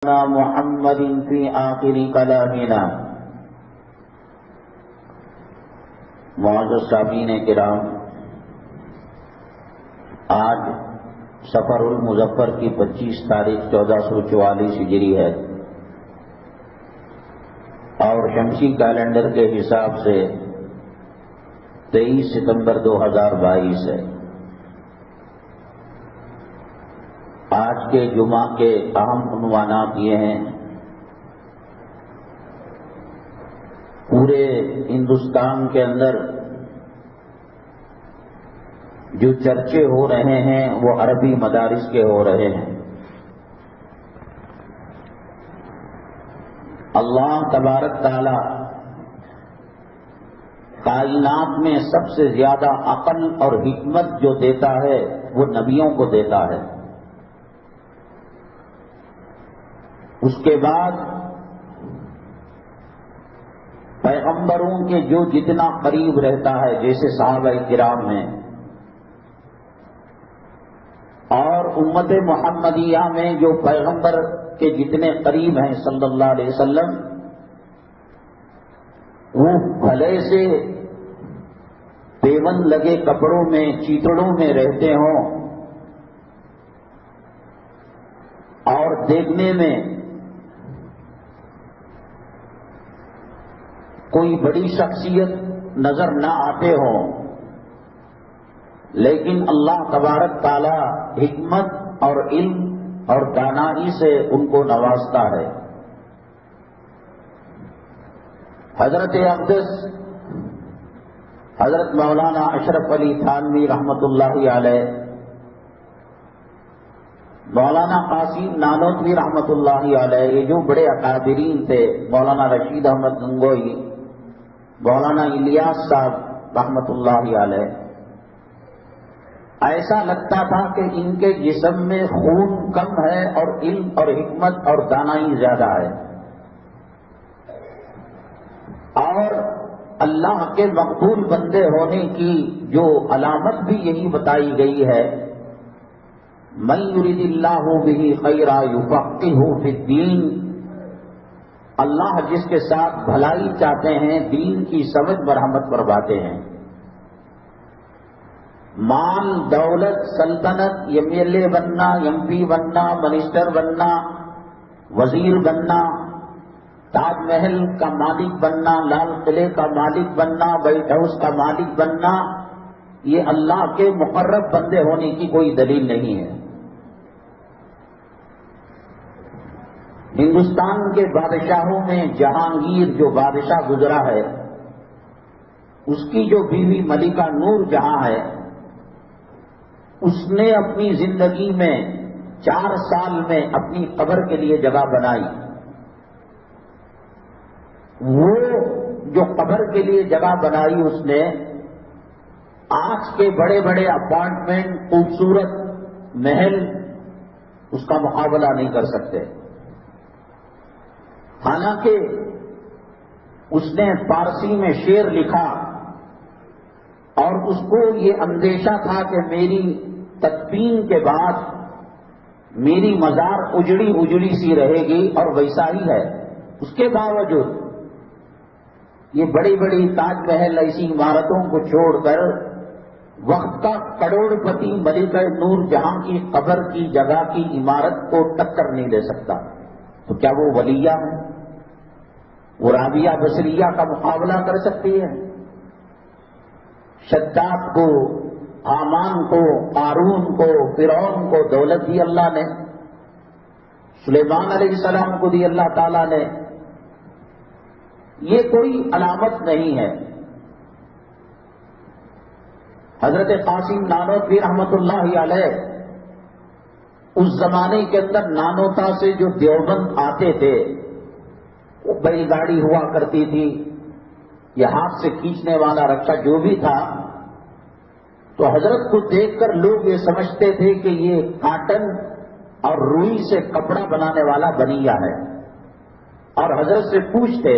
محمد فی آخر کلامنا۔ معزز سامعین کرام، آج سفر المظفر کی 25 تاریخ 1444 ہجری ہے اور شمسی کیلنڈر کے حساب سے 23 ستمبر 2022 ہے۔ آج کے جمعہ کے اہم عنوانات یہ ہیں: پورے ہندوستان کے اندر جو چرچے ہو رہے ہیں وہ عربی مدارس کے ہو رہے ہیں۔ اللہ تبارک تعالی کائنات میں سب سے زیادہ عقل اور حکمت جو دیتا ہے وہ نبیوں کو دیتا ہے۔ اس کے بعد پیغمبروں کے جو جتنا قریب رہتا ہے، جیسے صحابہ کرام ہیں، اور امت محمدیہ میں جو پیغمبر کے جتنے قریب ہیں صلی اللہ علیہ وسلم، وہ بھلے سے پیون لگے کپڑوں میں، چیتڑوں میں رہتے ہوں اور دیکھنے میں کوئی بڑی شخصیت نظر نہ آتے ہوں، لیکن اللہ تبارک تعالی حکمت اور علم اور دانائی سے ان کو نوازتا ہے۔ حضرت اقدس حضرت مولانا اشرف علی تھانوی رحمۃ اللہ علیہ، مولانا قاسم نانوتوی رحمۃ اللہ علیہ، یہ جو بڑے اکابرین تھے، مولانا رشید احمد گنگوئی، مولانا الیاس صاحب رحمۃ اللہ علیہ، ایسا لگتا تھا کہ ان کے جسم میں خون کم ہے اور علم اور حکمت اور دانائی زیادہ ہے، اور اللہ کے مقبول بندے ہونے کی جو علامت بھی یہی بتائی گئی ہے، من یرید اللہ بہ خیرا یفقہہ فی الدین، اللہ جس کے ساتھ بھلائی چاہتے ہیں دین کی سمجھ مرحمت فرماتے ہیں۔ مال، دولت، سلطنت، ایم ایل اے بننا، ایم پی بننا، منسٹر بننا، وزیر بننا، تاج محل کا مالک بننا، لال قلعے کا مالک بننا، وائٹ ہاؤس کا مالک بننا، یہ اللہ کے مقرب بندے ہونے کی کوئی دلیل نہیں ہے۔ ہندوستان کے بادشاہوں میں جہانگیر جو بادشاہ گزرا ہے، اس کی جو بیوی ملکہ نور جہاں ہے، اس نے اپنی زندگی میں 4 سال میں اپنی قبر کے لیے جگہ بنائی۔ وہ جو قبر کے لیے جگہ بنائی اس نے، آج کے بڑے بڑے اپارٹمنٹ، خوبصورت محل اس کا مقابلہ نہیں کر سکتے۔ حالانکہ اس نے فارسی میں شعر لکھا اور اس کو یہ اندیشہ تھا کہ میری تدفین کے بعد میری مزار اجڑی اجڑی سی رہے گی، اور ویسا ہی ہے۔ اس کے باوجود یہ بڑی بڑی تاج محل ایسی عمارتوں کو چھوڑ کر وقت کا کروڑ پتی ملکہ نور جہاں کی قبر کی جگہ کی عمارت کو ٹکر نہیں دے سکتا، تو کیا وہ ولیہ ہے؟ وہ رابعہ بصریہ کا مقابلہ کر سکتی ہے؟ شداد کو، حامان کو، قارون کو، فرعون کو دولت دی اللہ نے، سلیمان علیہ السلام کو دی اللہ تعالیٰ نے، یہ کوئی علامت نہیں ہے۔ حضرت قاسم نانوتوی رحمۃ اللہ علیہ، اس زمانے کے اندر نانوتا سے جو دیوبند آتے تھے، وہ بڑی گاڑی ہوا کرتی تھی، یہ ہاتھ سے کھینچنے والا رکشا جو بھی تھا، تو حضرت کو دیکھ کر لوگ یہ سمجھتے تھے کہ یہ کاٹن اور روئی سے کپڑا بنانے والا بنیا ہے، اور حضرت سے پوچھتے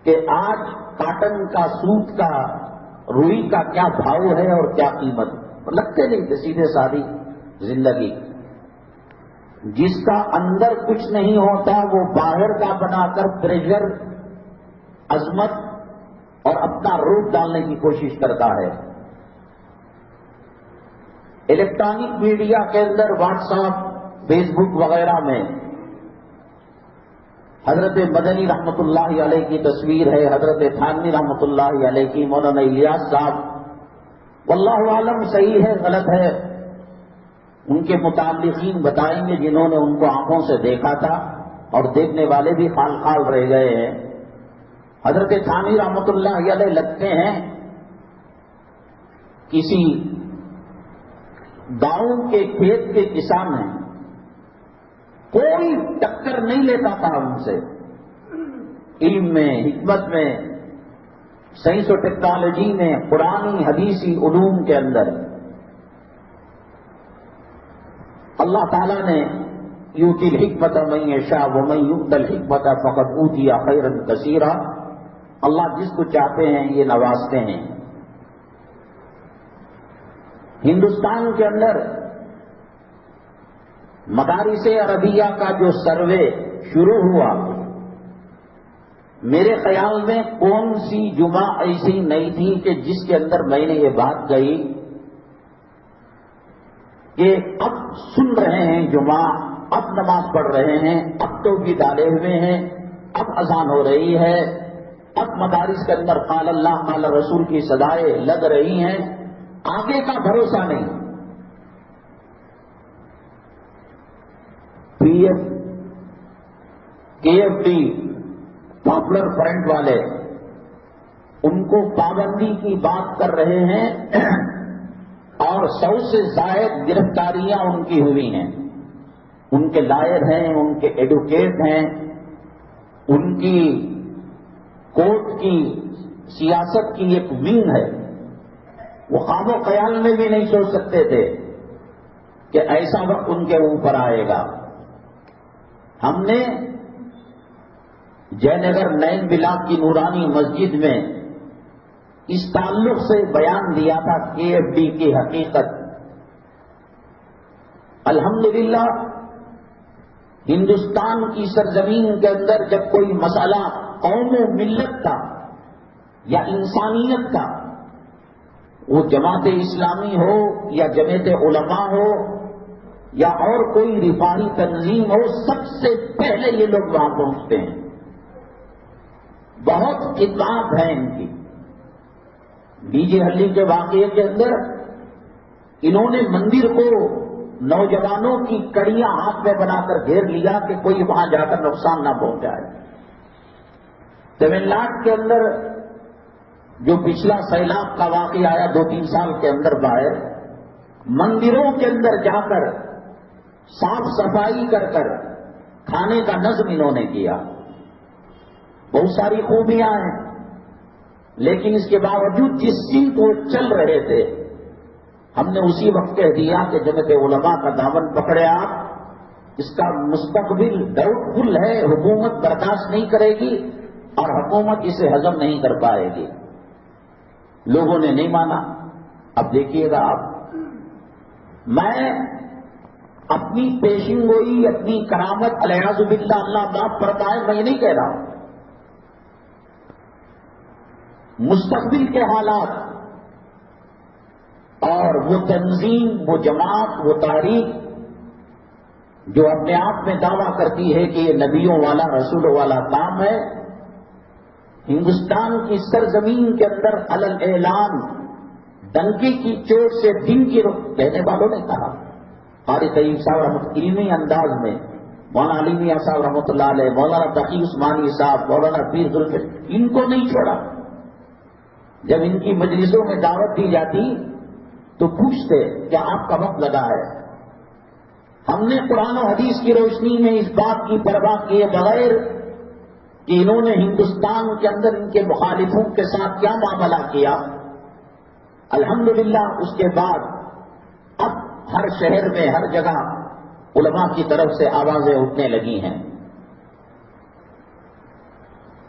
کہ آج کاٹن کا، سوت کا، روئی کا کیا بھاؤ ہے اور کیا قیمت؟ لگتے نہیں تھے، سیدھے سادی زندگی۔ جس کا اندر کچھ نہیں ہوتا وہ باہر کا بنا کر پریشر، عظمت اور اپنا روپ ڈالنے کی کوشش کرتا ہے۔ الیکٹرانک میڈیا کے اندر واٹس ایپ، فیس بک وغیرہ میں حضرت مدنی رحمت اللہ علیہ کی تصویر ہے، حضرت تھانوی رحمت اللہ علیہ کی، مولانا الیاس صاحب، واللہ عالم صحیح ہے غلط ہے، ان کے متعلقین بتائیں گے جنہوں نے ان کو آنکھوں سے دیکھا تھا اور دیکھنے والے بھی خال خال رہ گئے ہیں۔ حضرت تھانوی رحمت اللہ علیہ لگتے ہیں کسی گاؤں کے کھیت کے کسان ہیں، کوئی ٹکر نہیں لیتا تھا ان سے، علم میں، حکمت میں، سائنس و ٹیکنالوجی میں، قرآنی حدیثی علوم کے اندر۔ اللہ تعالیٰ نے یؤتی الحکمت من یشاء ومن یؤت الحکمت فقد اوتی خیرا کثیرا، اللہ جس کو چاہتے ہیں یہ نوازتے ہیں۔ ہندوستان کے اندر مدارس عربیہ کا جو سروے شروع ہوا، میرے خیال میں کون سی جمعہ ایسی نہیں تھی کہ جس کے اندر میں نے یہ بات کہی کہ اب سن رہے ہیں جمعہ، اب نماز پڑھ رہے ہیں، اب تو بھی ڈالے ہوئے ہیں، اب اذان ہو رہی ہے، اب مدارس کے اندر قال اللہ قال رسول کی صدائیں لگ رہی ہیں، آگے کا بھروسہ نہیں۔ پی ایف کے ایف ڈی پاپولر فرنٹ والے ان کو پابندی کی بات کر رہے ہیں اور 100 سے زائد گرفتاریاں ان کی ہوئی ہیں۔ ان کے لائر ہیں، ان کے ایڈوکیٹ ہیں، ان کی کورٹ کی سیاست کی ایک ونگ ہے۔ وہ خواب و خیال میں بھی نہیں سوچ سکتے تھے کہ ایسا وقت ان کے اوپر آئے گا۔ ہم نے جے نگر نین بلاک کی نورانی مسجد میں اس تعلق سے بیان دیا تھا کے ایف ڈی کی حقیقت۔ الحمدللہ ہندوستان کی سرزمین کے اندر جب کوئی مسئلہ قوم و ملت کا یا انسانیت کا، وہ جماعت اسلامی ہو یا جمعیت علماء ہو یا اور کوئی رفاہی تنظیم ہو، سب سے پہلے یہ لوگ وہاں پہنچتے ہیں۔ بہت خدمات ہیں ان کی۔ ڈی جے ہلی کے واقعے کے اندر انہوں نے مندر کو نوجوانوں کی کڑیاں ہاتھ میں بنا کر گھیر لیا کہ کوئی وہاں جا کر نقصان نہ پہنچائے۔ تمل ناڈو کے اندر جو پچھلا سیلاب کا واقعہ آیا 2-3 سال کے اندر باہر، مندروں کے اندر جا کر صاف صفائی کر کر کھانے کا نظم انہوں نے کیا۔ بہت ساری خوبیاں ہیں، لیکن اس کے باوجود جس سمت وہ چل رہے تھے، ہم نے اسی وقت کہہ دیا کہ جمعیت علماء کا دامن پکڑے آپ، اس کا مستقبل ڈاؤٹ فل ہے، حکومت برداشت نہیں کرے گی اور حکومت اسے ہضم نہیں کر پائے گی۔ لوگوں نے نہیں مانا۔ اب دیکھیے گا آپ، میں اپنی پیشن گوئی، اپنی کرامت الیاذ باللہ اللہ معاف فرمائے میں نہیں کہہ رہا ہوں، مستقبل کے حالات اور وہ تنظیم، وہ جماعت، وہ تحریک جو اپنے آپ میں دعویٰ کرتی ہے کہ یہ نبیوں والا رسولوں والا کام ہے، ہندوستان کی سرزمین کے اندر علل اعلان ڈنکی کی چوٹ سے دن کی کہنے والوں نے کہا۔ قاری طیب صاحب رحمۃ علمی انداز میں، مولانا علی میاں صاحب رحمۃ اللہ علیہ، مولانا تقی عثمانی صاحب، مولانا پیر ذوالفقار، ان کو نہیں چھوڑا۔ جب ان کی مجلسوں میں دعوت دی جاتی تو پوچھتے کہ آپ کا وقت لگا ہے۔ ہم نے قرآن و حدیث کی روشنی میں اس بات کی پرواہ کیے بغیر کہ انہوں نے ہندوستان کے اندر ان کے مخالفوں کے ساتھ کیا معاملہ کیا، الحمدللہ اس کے بعد اب ہر شہر میں، ہر جگہ علماء کی طرف سے آوازیں اٹھنے لگی ہیں۔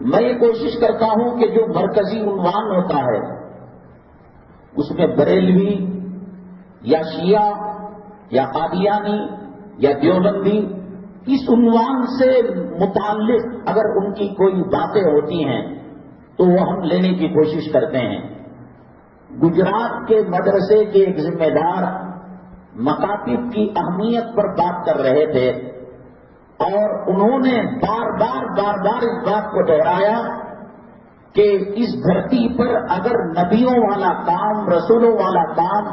میں یہ کوشش کرتا ہوں کہ جو مرکزی عنوان ہوتا ہے اس میں بریلوی یا شیعہ یا قادیانی یا دیوبندی، اس عنوان سے متعلق اگر ان کی کوئی باتیں ہوتی ہیں تو وہ ہم لینے کی کوشش کرتے ہیں۔ گجرات کے مدرسے کے ایک ذمہ دار مکاتب کی اہمیت پر بات کر رہے تھے، اور انہوں نے بار بار اس بات کو دہرایا کہ اس دھرتی پر اگر نبیوں والا کام، رسولوں والا کام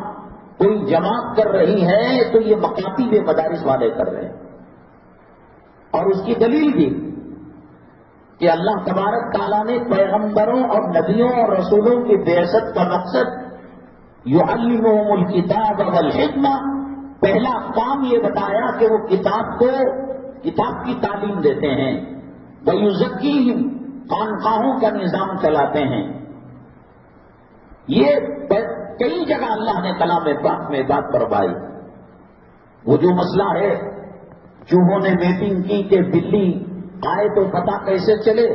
کوئی جماعت کر رہی ہے تو یہ مکاتب مدارس والے کر رہے ہیں۔ اور اس کی دلیل بھی کہ اللہ تبارک تعالیٰ نے پیغمبروں اور نبیوں اور رسولوں کی بعثت کا مقصد یعلمہم الکتاب والحکمہ، پہلا کام یہ بتایا کہ وہ کتاب کی تعلیم دیتے ہیں، ویزکیہم، خانقاہوں کا نظام چلاتے ہیں۔ یہ کئی جگہ اللہ نے کلام پاک میں بات فرمائی۔ وہ جو مسئلہ ہے، چوہوں نے میٹنگ کی کہ بلی آئے تو پتہ کیسے چلے،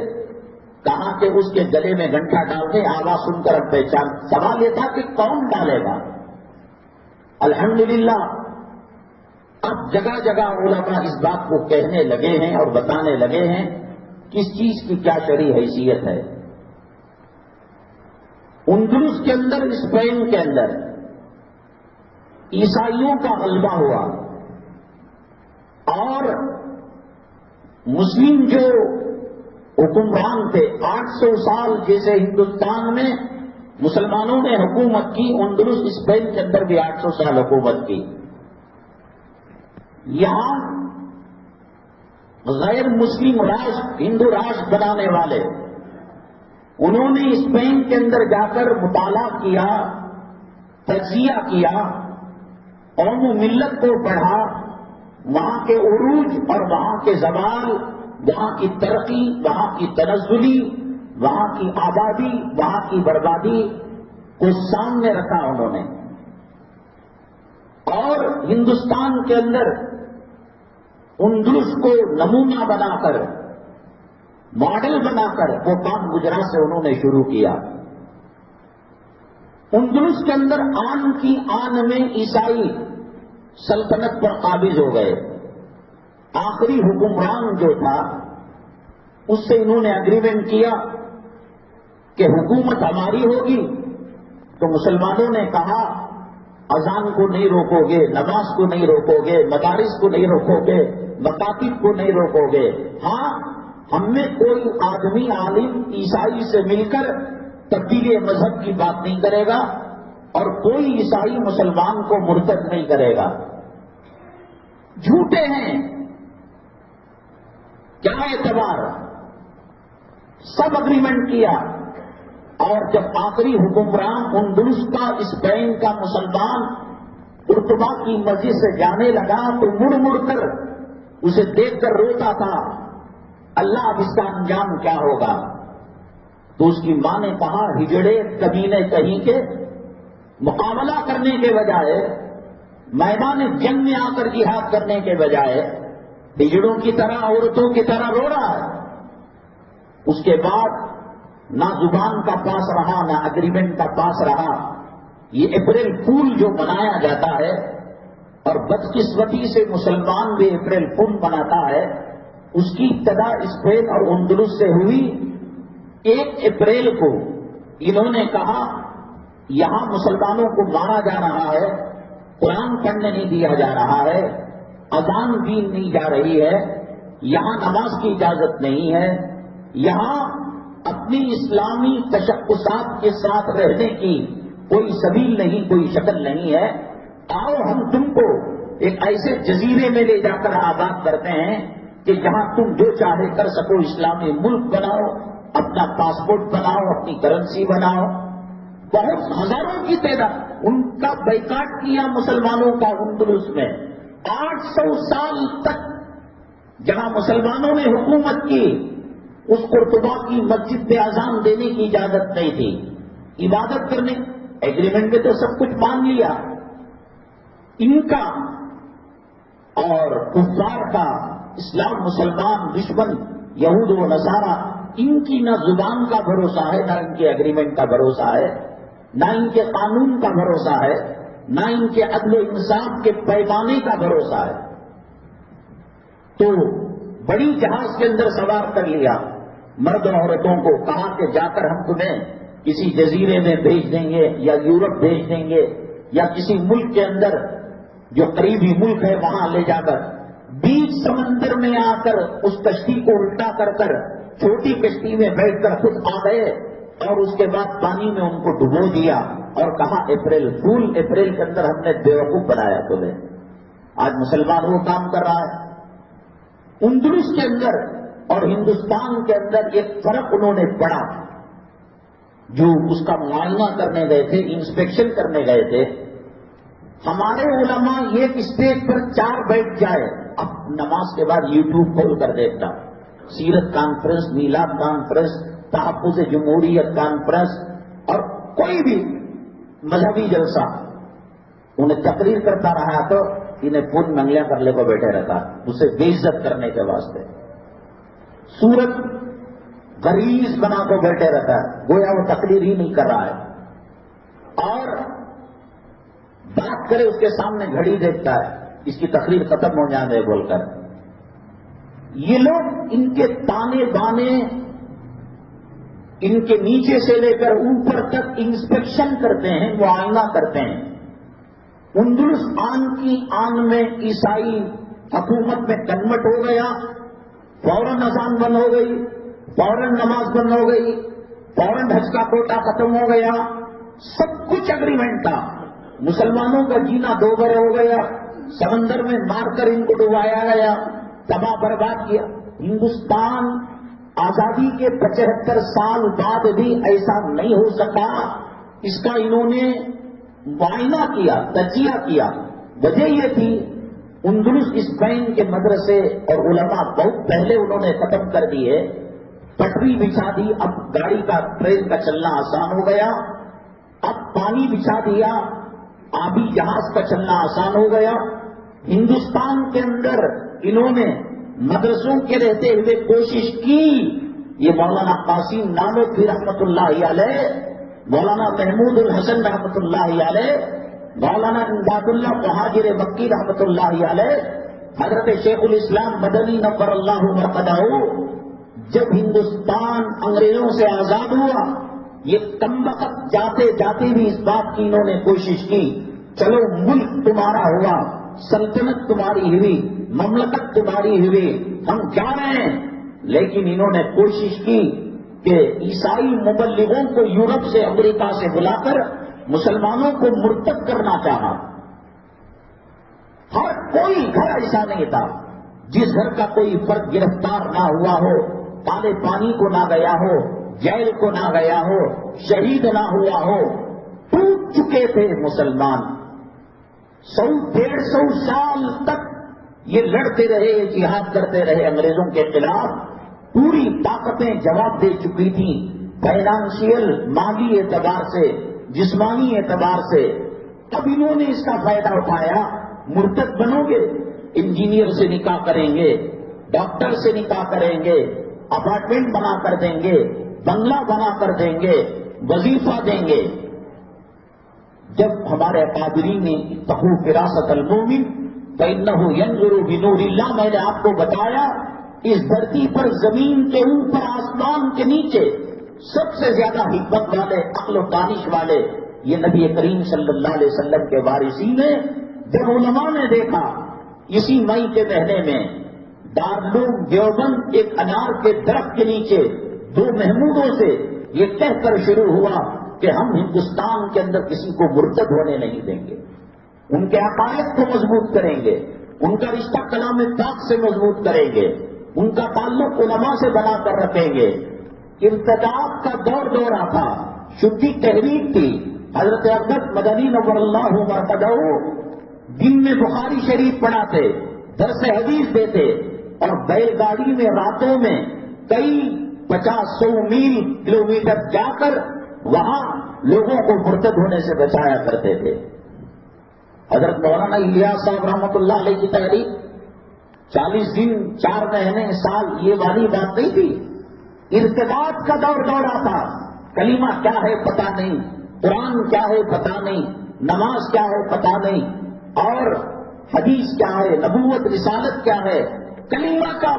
کہا کہ اس کے گلے میں گھنٹا ڈال دے، آواز سن کر پہچان۔ سوال یہ تھا کہ کون ڈالے گا؟ الحمدللہ اب جگہ جگہ علماء اس بات کو کہنے لگے ہیں اور بتانے لگے ہیں کس چیز کی کیا شرعی حیثیت ہے۔ اندلس کے اندر، اسپین کے اندر عیسائیوں کا غلبہ ہوا، اور مسلم جو حکمران تھے، 800 سال جیسے ہندوستان میں مسلمانوں نے حکومت کی، اندلس اسپین کے اندر بھی 800 سال حکومت کی۔ یہاں غیر مسلم راج، ہندو راج بنانے والے، انہوں نے اسپین کے اندر جا کر مطالعہ کیا، تجزیہ کیا، قوم و ملت کو پڑھا، وہاں کے عروج اور وہاں کے زوال، وہاں کی ترقی، وہاں کی تنزلی، وہاں کی آبادی، وہاں کی بربادی کو سامنے رکھا انہوں نے، اور ہندوستان کے اندر اندلس کو نمونہ بنا کر، ماڈل بنا کر وہ کام گجرات سے انہوں نے شروع کیا۔ اندلس کے اندر آن کی آن میں عیسائی سلطنت پر قابض ہو گئے۔ آخری حکمران جو تھا اس سے انہوں نے اگریمنٹ کیا کہ حکومت ہماری ہوگی تو مسلمانوں نے کہا اذان کو نہیں روکو گے، نماز کو نہیں روکو گے، مدارس کو نہیں روکو گے، مکاتب کو نہیں روکو گے، ہاں ہم میں کوئی آدمی عالم عیسائی سے مل کر تبدیلی مذہب کی بات نہیں کرے گا، اور کوئی عیسائی مسلمان کو مرتد نہیں کرے گا۔ جھوٹے ہیں، کیا اعتبار؟ سب اگریمنٹ کیا، اور جب آخری حکمران اندلس کا، اسپین کا مسلمان قرطبہ کی مسجد سے جانے لگا تو مڑ مڑ کر اسے دیکھ کر روتا تھا، اللہ اب اس کا انجام کیا ہوگا؟ تو اس کی ماں نے کہا ہجڑے کمینے کہیں کے مقابلہ کرنے کے بجائے، میدان جنگ میں آ کر جہاد کرنے کے بجائے ہجڑوں کی طرح، عورتوں کی طرح رو رہا ہے۔ اس کے بعد نہ زبان کا پاس رہا، نہ اگریمنٹ کا پاس رہا۔ یہ اپریل فول جو منایا جاتا ہے، اور بدقسمتی سے مسلمان بھی اپریل فول مناتا ہے، اس کی ابتدا اسپین اور اندلس سے ہوئی۔ 1 اپریل کو انہوں نے کہا یہاں مسلمانوں کو مارا جا رہا ہے، قرآن پڑھنے نہیں دیا جا رہا ہے، اذان بھی نہیں جا رہی ہے، یہاں نماز کی اجازت نہیں ہے، یہاں اپنی اسلامی تشخصات کے ساتھ رہنے کی کوئی سبیل نہیں، کوئی شکل نہیں ہے، آؤ ہم تم کو ایک ایسے جزیرے میں لے جا کر آباد کرتے ہیں کہ جہاں تم جو چاہے کر سکو، اسلامی ملک بناؤ، اپنا پاسپورٹ بناؤ، اپنی کرنسی بناؤ۔ بہت ہزاروں کی تعداد ان کا بائیکاٹ کیا مسلمانوں کا اندلس میں۔ 800 سال تک جہاں مسلمانوں نے حکومت کی، اس قرطبہ کی مسجد پہ اذان دینے کی اجازت نہیں تھی، عبادت کرنے، ایگریمنٹ میں تو سب کچھ مان لیا۔ ان کا اور کفار کا، اسلام مسلمان دشمن یہود و نصارہ، ان کی نہ زبان کا بھروسہ ہے، نہ ان کے ایگریمنٹ کا بھروسہ ہے، نہ ان کے قانون کا بھروسہ ہے، نہ ان کے عدل و انصاف کے پیمانے کا بھروسہ ہے۔ تو بڑی جہاز کے اندر سوار کر لیا مرد عورتوں کو، کہا کہ جا کر ہم تمہیں کسی جزیرے میں بھیج دیں گے یا یورپ بھیج دیں گے یا کسی ملک کے اندر جو قریبی ملک ہے وہاں لے جا کر بیچ سمندر میں آ کر اس کشتی کو الٹا کر کر چھوٹی کشتی میں بیٹھ کر خود آ گئے اور اس کے بعد پانی میں ان کو ڈبو دیا اور کہا اپریل فول، اپریل کے اندر ہم نے بیوقوف بنایا تمہیں۔ آج مسلمان وہ کام کر رہا ہے۔ اندلس کے اندر اور ہندوستان کے اندر ایک فرق انہوں نے پڑھا، جو اس کا معائنہ کرنے گئے تھے، انسپیکشن کرنے گئے تھے۔ ہمارے علماء ایک اسٹیج پر 4 بیٹھ جائے، اب نماز کے بعد یوٹیوب کھول کر دیکھتا، سیرت کانفرنس، میلاد کانفرنس، تحفظ جمہوریت کانفرنس اور کوئی بھی مذہبی جلسہ انہیں تقریر کرتا رہا تو انہیں پون منگلیاں کر لے کو بیٹھے رہتا، اسے بے عزت کرنے کے واسطے۔ سورت غریز بنا کو بیٹھے رہتا ہے، گویا وہ تقریر ہی نہیں کر رہا ہے، اور بات کرے اس کے سامنے گھڑی دیکھتا ہے، اس کی تقریر ختم ہو جانے بول کر۔ یہ لوگ ان کے تانے بانے، ان کے نیچے سے لے کر اوپر تک انسپیکشن کرتے ہیں، معائنہ کرتے ہیں۔ اندلس آن کی آن میں عیسائی حکومت میں کنورٹ ہو گیا، فوراً اذان بند ہو گئی، فوراً نماز بند ہو گئی، فوراً حج کا کوٹا ختم ہو گیا، سب کچھ اگریمنٹ تھا۔ مسلمانوں کا جینا 2 بر ہو گیا، سمندر میں مار کر ان کو ڈبایا گیا، تباہ برباد کیا۔ ہندوستان آزادی کے 75 سال بعد بھی ایسا نہیں ہو سکا، اس کا انہوں نے معائنہ کیا، تجزیہ کیا۔ وجہ یہ تھی اندلس اسپین کے مدرسے اور علماء بہت پہلے انہوں نے ختم کر دیے، پٹری بچھا دی، اب گاڑی کا ٹرین کا چلنا آسان ہو گیا، اب پانی بچھا دیا، آبی جہاز کا چلنا آسان ہو گیا۔ ہندوستان کے اندر انہوں نے مدرسوں کے رہتے ہوئے کوشش کی، یہ مولانا قاسم نانوتوی رحمۃ اللہ علیہ، مولانا محمود الحسن رحمۃ اللہ علیہ، مولانا امداد اللہ مہاجر مکی رحمۃ اللہ علیہ، حضرت شیخ الاسلام مدنی نور اللہ مرقدہ، جب ہندوستان انگریزوں سے آزاد ہوا، یہ کمبخت جاتے جاتے بھی اس بات کی انہوں نے کوشش کی، چلو ملک تمہارا ہوا، سلطنت تمہاری ہوئی، مملکت تمہاری ہوئی، ہم جا رہے ہیں، لیکن انہوں نے کوشش کی کہ عیسائی مبلغوں کو یورپ سے، امریکہ سے بلا کر مسلمانوں کو مرتد کرنا چاہا۔ ہر کوئی گھر ایسا نہیں تھا جس گھر کا کوئی فرد گرفتار نہ ہوا ہو، کالے پانی کو نہ گیا ہو، جیل کو نہ گیا ہو، شہید نہ ہوا ہو، ٹوٹ چکے تھے مسلمان۔ 100-150 سال تک یہ لڑتے رہے، جہاد کرتے رہے انگریزوں کے خلاف، پوری طاقتیں جواب دے چکی تھیں، فائنانشیل، مالی اعتبار سے، جسمانی اعتبار سے۔ اب انہوں نے اس کا فائدہ اٹھایا، مرتد بنو گے، انجینئر سے نکاح کریں گے، ڈاکٹر سے نکاح کریں گے، اپارٹمنٹ بنا کر دیں گے، بنگلہ بنا کر دیں گے، وظیفہ دیں گے۔ جب ہمارے اکابرین نے اتقوا فراست المومن فإنہ ینظر بنور اللہ، میں نے آپ کو بتایا اس دھرتی پر، زمین کے اوپر، آسمان کے نیچے سب سے زیادہ حکمت والے، عقل و دانش والے یہ نبی کریم صلی اللہ علیہ وسلم کے وارثین ہیں۔ جب علماء نے دیکھا اسی مئی کے مہینے میں دارالعلوم دیوبند ایک انار کے درخت کے نیچے 2 محمودوں سے یہ کہہ کر شروع ہوا کہ ہم ہندوستان کے اندر کسی کو مرتد ہونے نہیں دیں گے، ان کے عقائد کو مضبوط کریں گے، ان کا رشتہ کلام پاک سے مضبوط کریں گے، ان کا تعلق علماء سے بنا کر رکھیں گے۔ ارتداد کا دورہ تھا، شدی تحریک تھی۔ حضرت عبدت مدنی نور اللہ مرقدہ دن میں بخاری شریف پڑھاتے، درس حدیث دیتے، اور بیل گاڑی میں راتوں میں کئی 50-100 میل کلومیٹر جا کر وہاں لوگوں کو مرتد ہونے سے بچایا کرتے تھے۔ حضرت مولانا الیاس صاحب رحمۃ اللہ علیہ کی تحریک 40 دن 4 مہینے سال یہ والی بات نہیں تھی، ارتداد کا دورہ تھا۔ کلمہ کیا ہے پتہ نہیں، قرآن کیا ہے پتہ نہیں، نماز کیا ہے پتہ نہیں، اور حدیث کیا ہے، نبوت رسالت کیا ہے، کلمہ کا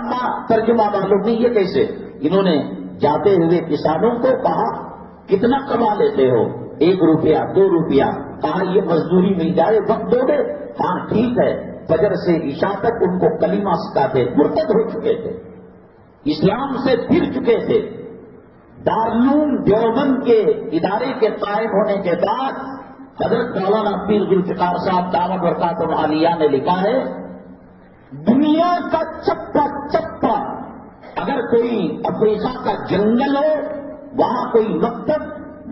ترجمہ معلوم نہیں، یہ کیسے؟ انہوں نے جاتے ہوئے کسانوں کو کہا کتنا کما لیتے ہو؟ 1 روپیہ 2 روپیہ، کہا یہ مزدوری مل جائے وقت دو گے؟ ہاں ٹھیک ہے۔ فجر سے عشاء تک ان کو کلمہ سکھاتے، مرتد ہو چکے تھے، اسلام سے پھر چکے تھے۔ دارالعلوم دیوبند کے ادارے کے قائم ہونے کے بعد حضرت مولانا پیر ذوالفقار صاحب دعوت برکاتہ عالیہ نے لکھا ہے، دنیا کا چپا چپا اگر کوئی افریقہ کا جنگل ہو، وہاں کوئی مکتب،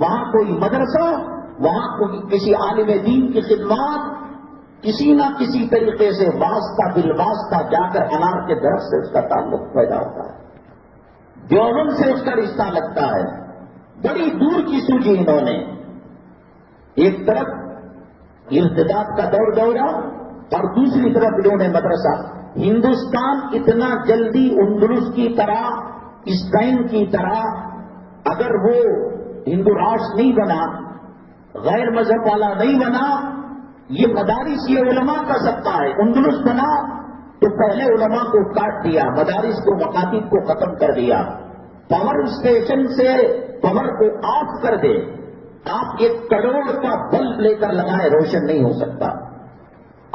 وہاں کوئی مدرسہ، وہاں کوئی کسی عالم دین کی خدمات، کسی نہ کسی طریقے سے واسطہ بالواسطہ جا کر انار کے درخت سے اس کا تعلق پیدا ہوتا ہے، دیوبند سے اس کا رشتہ لگتا ہے۔ بڑی دور کی سوچی انہوں نے، ایک طرف ارتداد کا دور دورہ اور دوسری طرف انہوں نے مدرسہ۔ ہندوستان اتنا جلدی اندلس کی طرح، اسپین کی طرح اگر وہ ہندو راشٹر نہیں بنا، غیر مذہب والا نہیں بنا، یہ مدارس یہ علماء کا سبقہ ہے۔ اندلس بنا تو پہلے علماء کو کاٹ دیا، مدارس کو مکاتب کو ختم کر دیا، پاور اسٹیشن سے پاور کو آف کر دے۔ آپ 1 کروڑ کا بلب لے کر لگائے، روشن نہیں ہو سکتا۔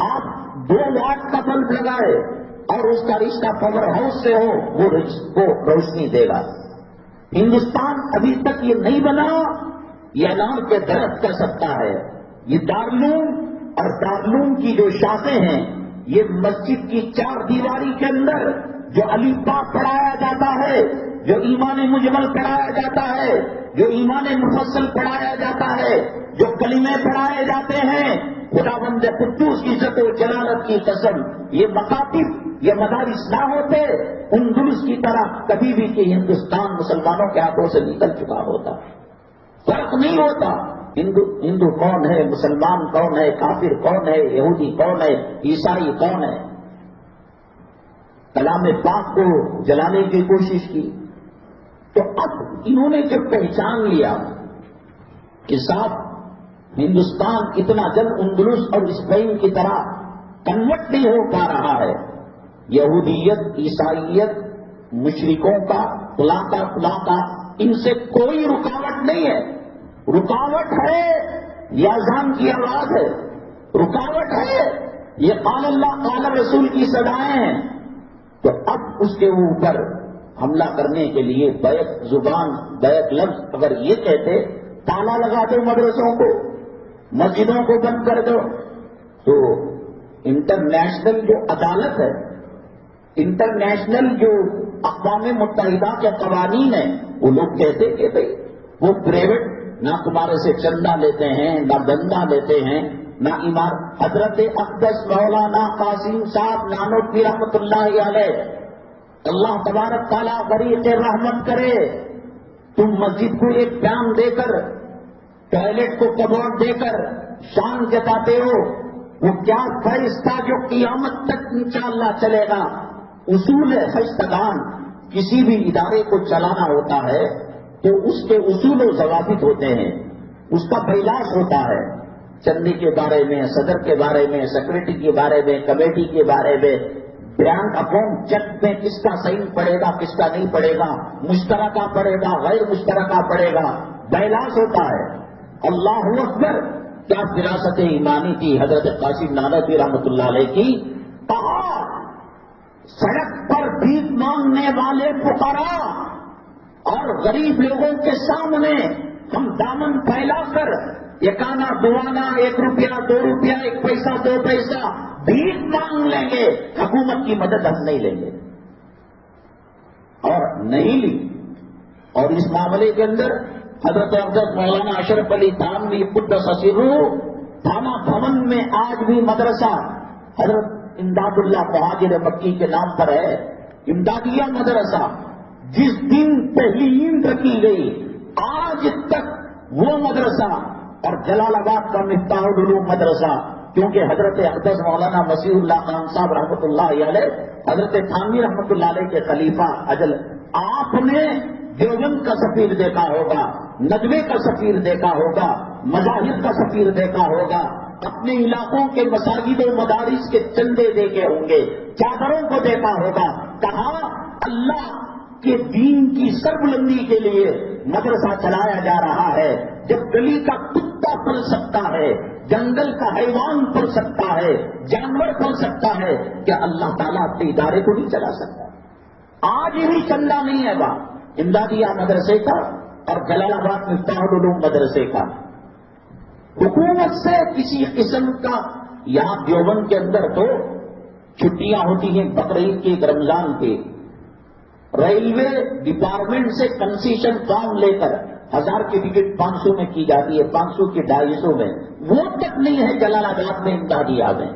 آپ 2 واٹ کا بلب لگائے اور اس کا رشتہ پاور ہاؤس سے ہو، وہ روشنی دے گا۔ ہندوستان ابھی تک یہ نہیں بنا، یہ انار کے درخت کر سکتا ہے۔ یہ دارالعلوم اور دارالعلوم کی جو شاخیں ہیں، یہ مسجد کی 4 دیواری کے اندر جو علی پاک پڑھایا جاتا ہے، جو ایمان مجمل پڑھایا جاتا ہے، جو ایمان مفصل پڑھایا جاتا ہے، جو کلمے پڑھائے جاتے ہیں، خداوند قدوس کی عزت و جلالت کی قسم، یہ مکاتب، یہ مدارس نہ ہوتے، اندلس کی طرح کبھی بھی کہ ہندوستان مسلمانوں کے ہاتھوں سے نکل چکا ہوتا۔ فرق نہیں ہوتا ہندو کون ہے، مسلمان کون ہے، کافر کون ہے، یہودی کون ہے، عیسائی کون ہے۔ کلام پاک کو جلانے کی کوشش کی تو اب انہوں نے جب پہچان لیا کہ صاحب ہندوستان اتنا جلد اندلس اور اسپین کی طرح کنورٹ نہیں ہو پا رہا ہے، یہودیت، عیسائیت، مشرکوں کا فلاں ان سے کوئی رکاوٹ نہیں ہے۔ رکاوٹ ہے یہ اذان کی آواز ہے، رکاوٹ ہے یہ قال اللہ قال رسول کی صدائیں ہیں، تو اب اس کے اوپر حملہ کرنے کے لیے بیک زبان بیک لفظ اگر یہ کہتے تالا لگا دو مدرسوں کو، مسجدوں کو بند کر دو، تو انٹرنیشنل جو عدالت ہے، انٹرنیشنل جو اقوام متحدہ کے قوانین ہیں، وہ لوگ کہتے کہ بھائی وہ پرائیویٹ نہ تمہارے سے چندہ لیتے ہیں، نہ دندہ لیتے ہیں، نہ حضرت اقدس مولانا قاسم صاحب نانوتوی رحمۃ اللہ علیہ، اللہ تبارک تعالیٰ غریق رحمت کرے، تم مسجد کو ایک پیام دے کر، ٹوائلٹ کو کبوڈ دے کر شان جتاتے ہو، وہ کیا فیصلہ جو قیامت تک انشاءاللہ چلے گا۔ اصول خشتگان کسی بھی ادارے کو چلانا ہوتا ہے تو اس کے اصول و ضوابط ہوتے ہیں، اس کا بیلاس ہوتا ہے، چندے کے بارے میں، صدر کے بارے میں، سیکرٹری کے بارے میں، کمیٹی کے بارے میں، بینک اکاؤنٹ چیک میں کس کا صحیح پڑے گا کس کا نہیں پڑے گا، مشترکہ پڑے گا غیر مشترکہ پڑے گا، بیلاس ہوتا ہے۔ اللہ اکبر، کیا فراست ایمانی تھی حضرت قاسم نانوتوی رحمۃ اللہ علیہ کی۔ کہا سڑک پر بھیک مانگنے والے فقراء اور غریب لوگوں کے سامنے ہم دامن پھیلا کر ایک آنا دو آنا، 1 روپیہ 2 روپیہ 1 پیسہ 2 پیسہ بھیک مانگ لیں گے، حکومت کی مدد ہم نہیں لیں گے، اور نہیں لی۔ اور اس معاملے کے اندر حضرت اقدس مولانا اشرف علی تھانوی قدس سرہ تھانہ بھون میں آج بھی مدرسہ حضرت امداد اللہ مہاجر مکی کے نام پر ہے، امدادیہ مدرسہ، جس دن پہلی اینٹ رکھی گئی آج تک وہ مدرسہ، اور جلال آباد کا مفتاح العلوم مدرسہ، کیونکہ حضرت اقدس مولانا مسیح اللہ خان صاحب رحمۃ اللہ علیہ، حضرت تھانوی رحمۃ اللہ علیہ کے خلیفہ اجل، آپ نے دیوبند کا سفیر دیکھا ہوگا، ندوے کا سفیر دیکھا ہوگا، مذاہب کا سفیر دیکھا ہوگا، اپنے علاقوں کے مساجد و مدارس کے چندے دیکھے ہوں گے، چادروں کو دیکھا ہوگا، کہا اللہ کے دین کی سربلندی کے لیے مدرسہ چلایا جا رہا ہے۔ جب گلی کا کتا پل سکتا ہے، جنگل کا حیوان پل سکتا ہے، جانور پل سکتا ہے، کیا اللہ تعالیٰ اپنے ادارے کو نہیں چلا سکتا؟ آج بھی چندہ نہیں ہے بات امدادیہ مدرسے کا اور جلال آباد مفتاح العلوم مدرسے کا۔ حکومت سے کسی قسم کا، یہاں دیوبند کے اندر تو چھٹیاں ہوتی ہیں بقرعید کی، رمضان کی، ریلوے ڈپارٹمنٹ سے کنسیشن فارم لے کر 1000 کی ٹکٹ 500 میں کی جاتی ہے، 500 کی 250 میں، وہ تک نہیں ہے جلال آباد میں امدادیہ میں۔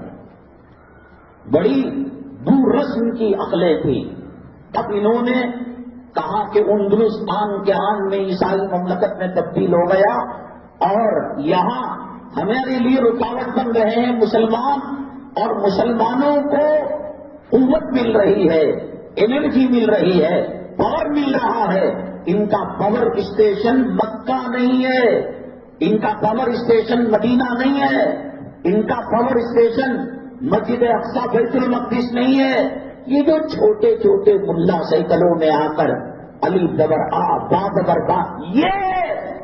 بڑی دور رسم کی عقلیں تھی۔ اب انہوں نے کہا کہ اندلس آن کے آن میں عیسائی مملکت میں تبدیل ہو گیا اور یہاں ہمارے لیے رکاوٹ بن رہے ہیں مسلمان، اور مسلمانوں کو قوت مل رہی ہے، انرجی مل رہی ہے، پاور مل رہا ہے۔ ان کا پاور اسٹیشن مکہ نہیں ہے، ان کا پاور اسٹیشن مدینہ نہیں ہے، ان کا پاور اسٹیشن مسجد اقصی بیت المقدس نہیں ہے۔ یہ جو چھوٹے چھوٹے ملا سائیکلوں میں آ کر علی زبر آ با زبر با، یہ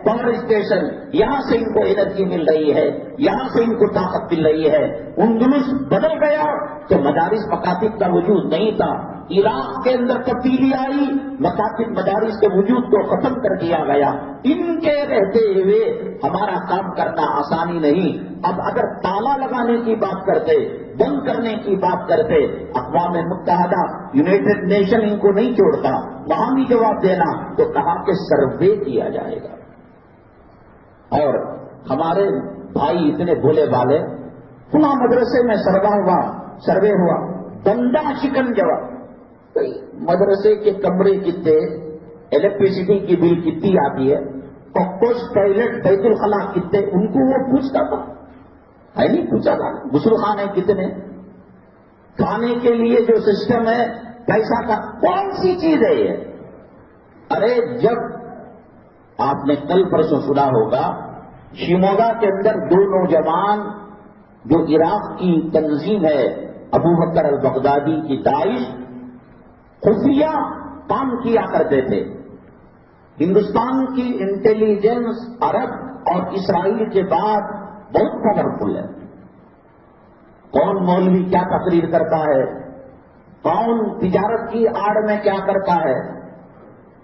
پاور اسٹیشن، یہاں سے ان کو انرجی مل رہی ہے، یہاں سے ان کو طاقت مل رہی ہے۔ اندلس بدل گیا تو مدارس مکاتب کا وجود نہیں تھا، عراق کے اندر تبدیلی آئی، مکاتب مدارس کے وجود کو ختم کر دیا گیا۔ ان کے رہتے ہوئے ہمارا کام کرنا آسانی نہیں۔ اب اگر تالا لگانے کی بات کرتے، بند کرنے کی بات کرتے، اقوام متحدہ یونائٹڈ نیشن ان کو نہیں چھوڑتا، وہاں بھی جواب دینا تو کہا کہ سروے کیا جائے گا۔ اور ہمارے بھائی اتنے بھولے والے، فلاں مدرسے میں سروے ہوا، بندہ شکن جواب۔ مدرسے کے کمرے کتنے، الیکٹریسٹی کی بل کتنی آتی ہے، کاکروچ ٹوائلٹ بیت الخلا کتنے، ان کو وہ پوچھتا تھا، ہے نہیں پوچھا تھا؟ غسل خانے کتنے، کھانے کے لیے جو سسٹم ہے پیسہ کا، کون سی چیز ہے یہ؟ ارے جب آپ نے کل پرسوں سنا ہوگا، شیموگا کے اندر 2 نوجوان جو عراق کی تنظیم ہے ابو بکر البغدادی کی داعش، خفیہ کام کیا کرتے تھے۔ ہندوستان کی انٹیلیجنس عرب اور اسرائیل کے بعد بہت پاورفل ہے۔ کون مولوی کیا تقریر کرتا ہے، کون تجارت کی آڑ میں کیا کرتا ہے،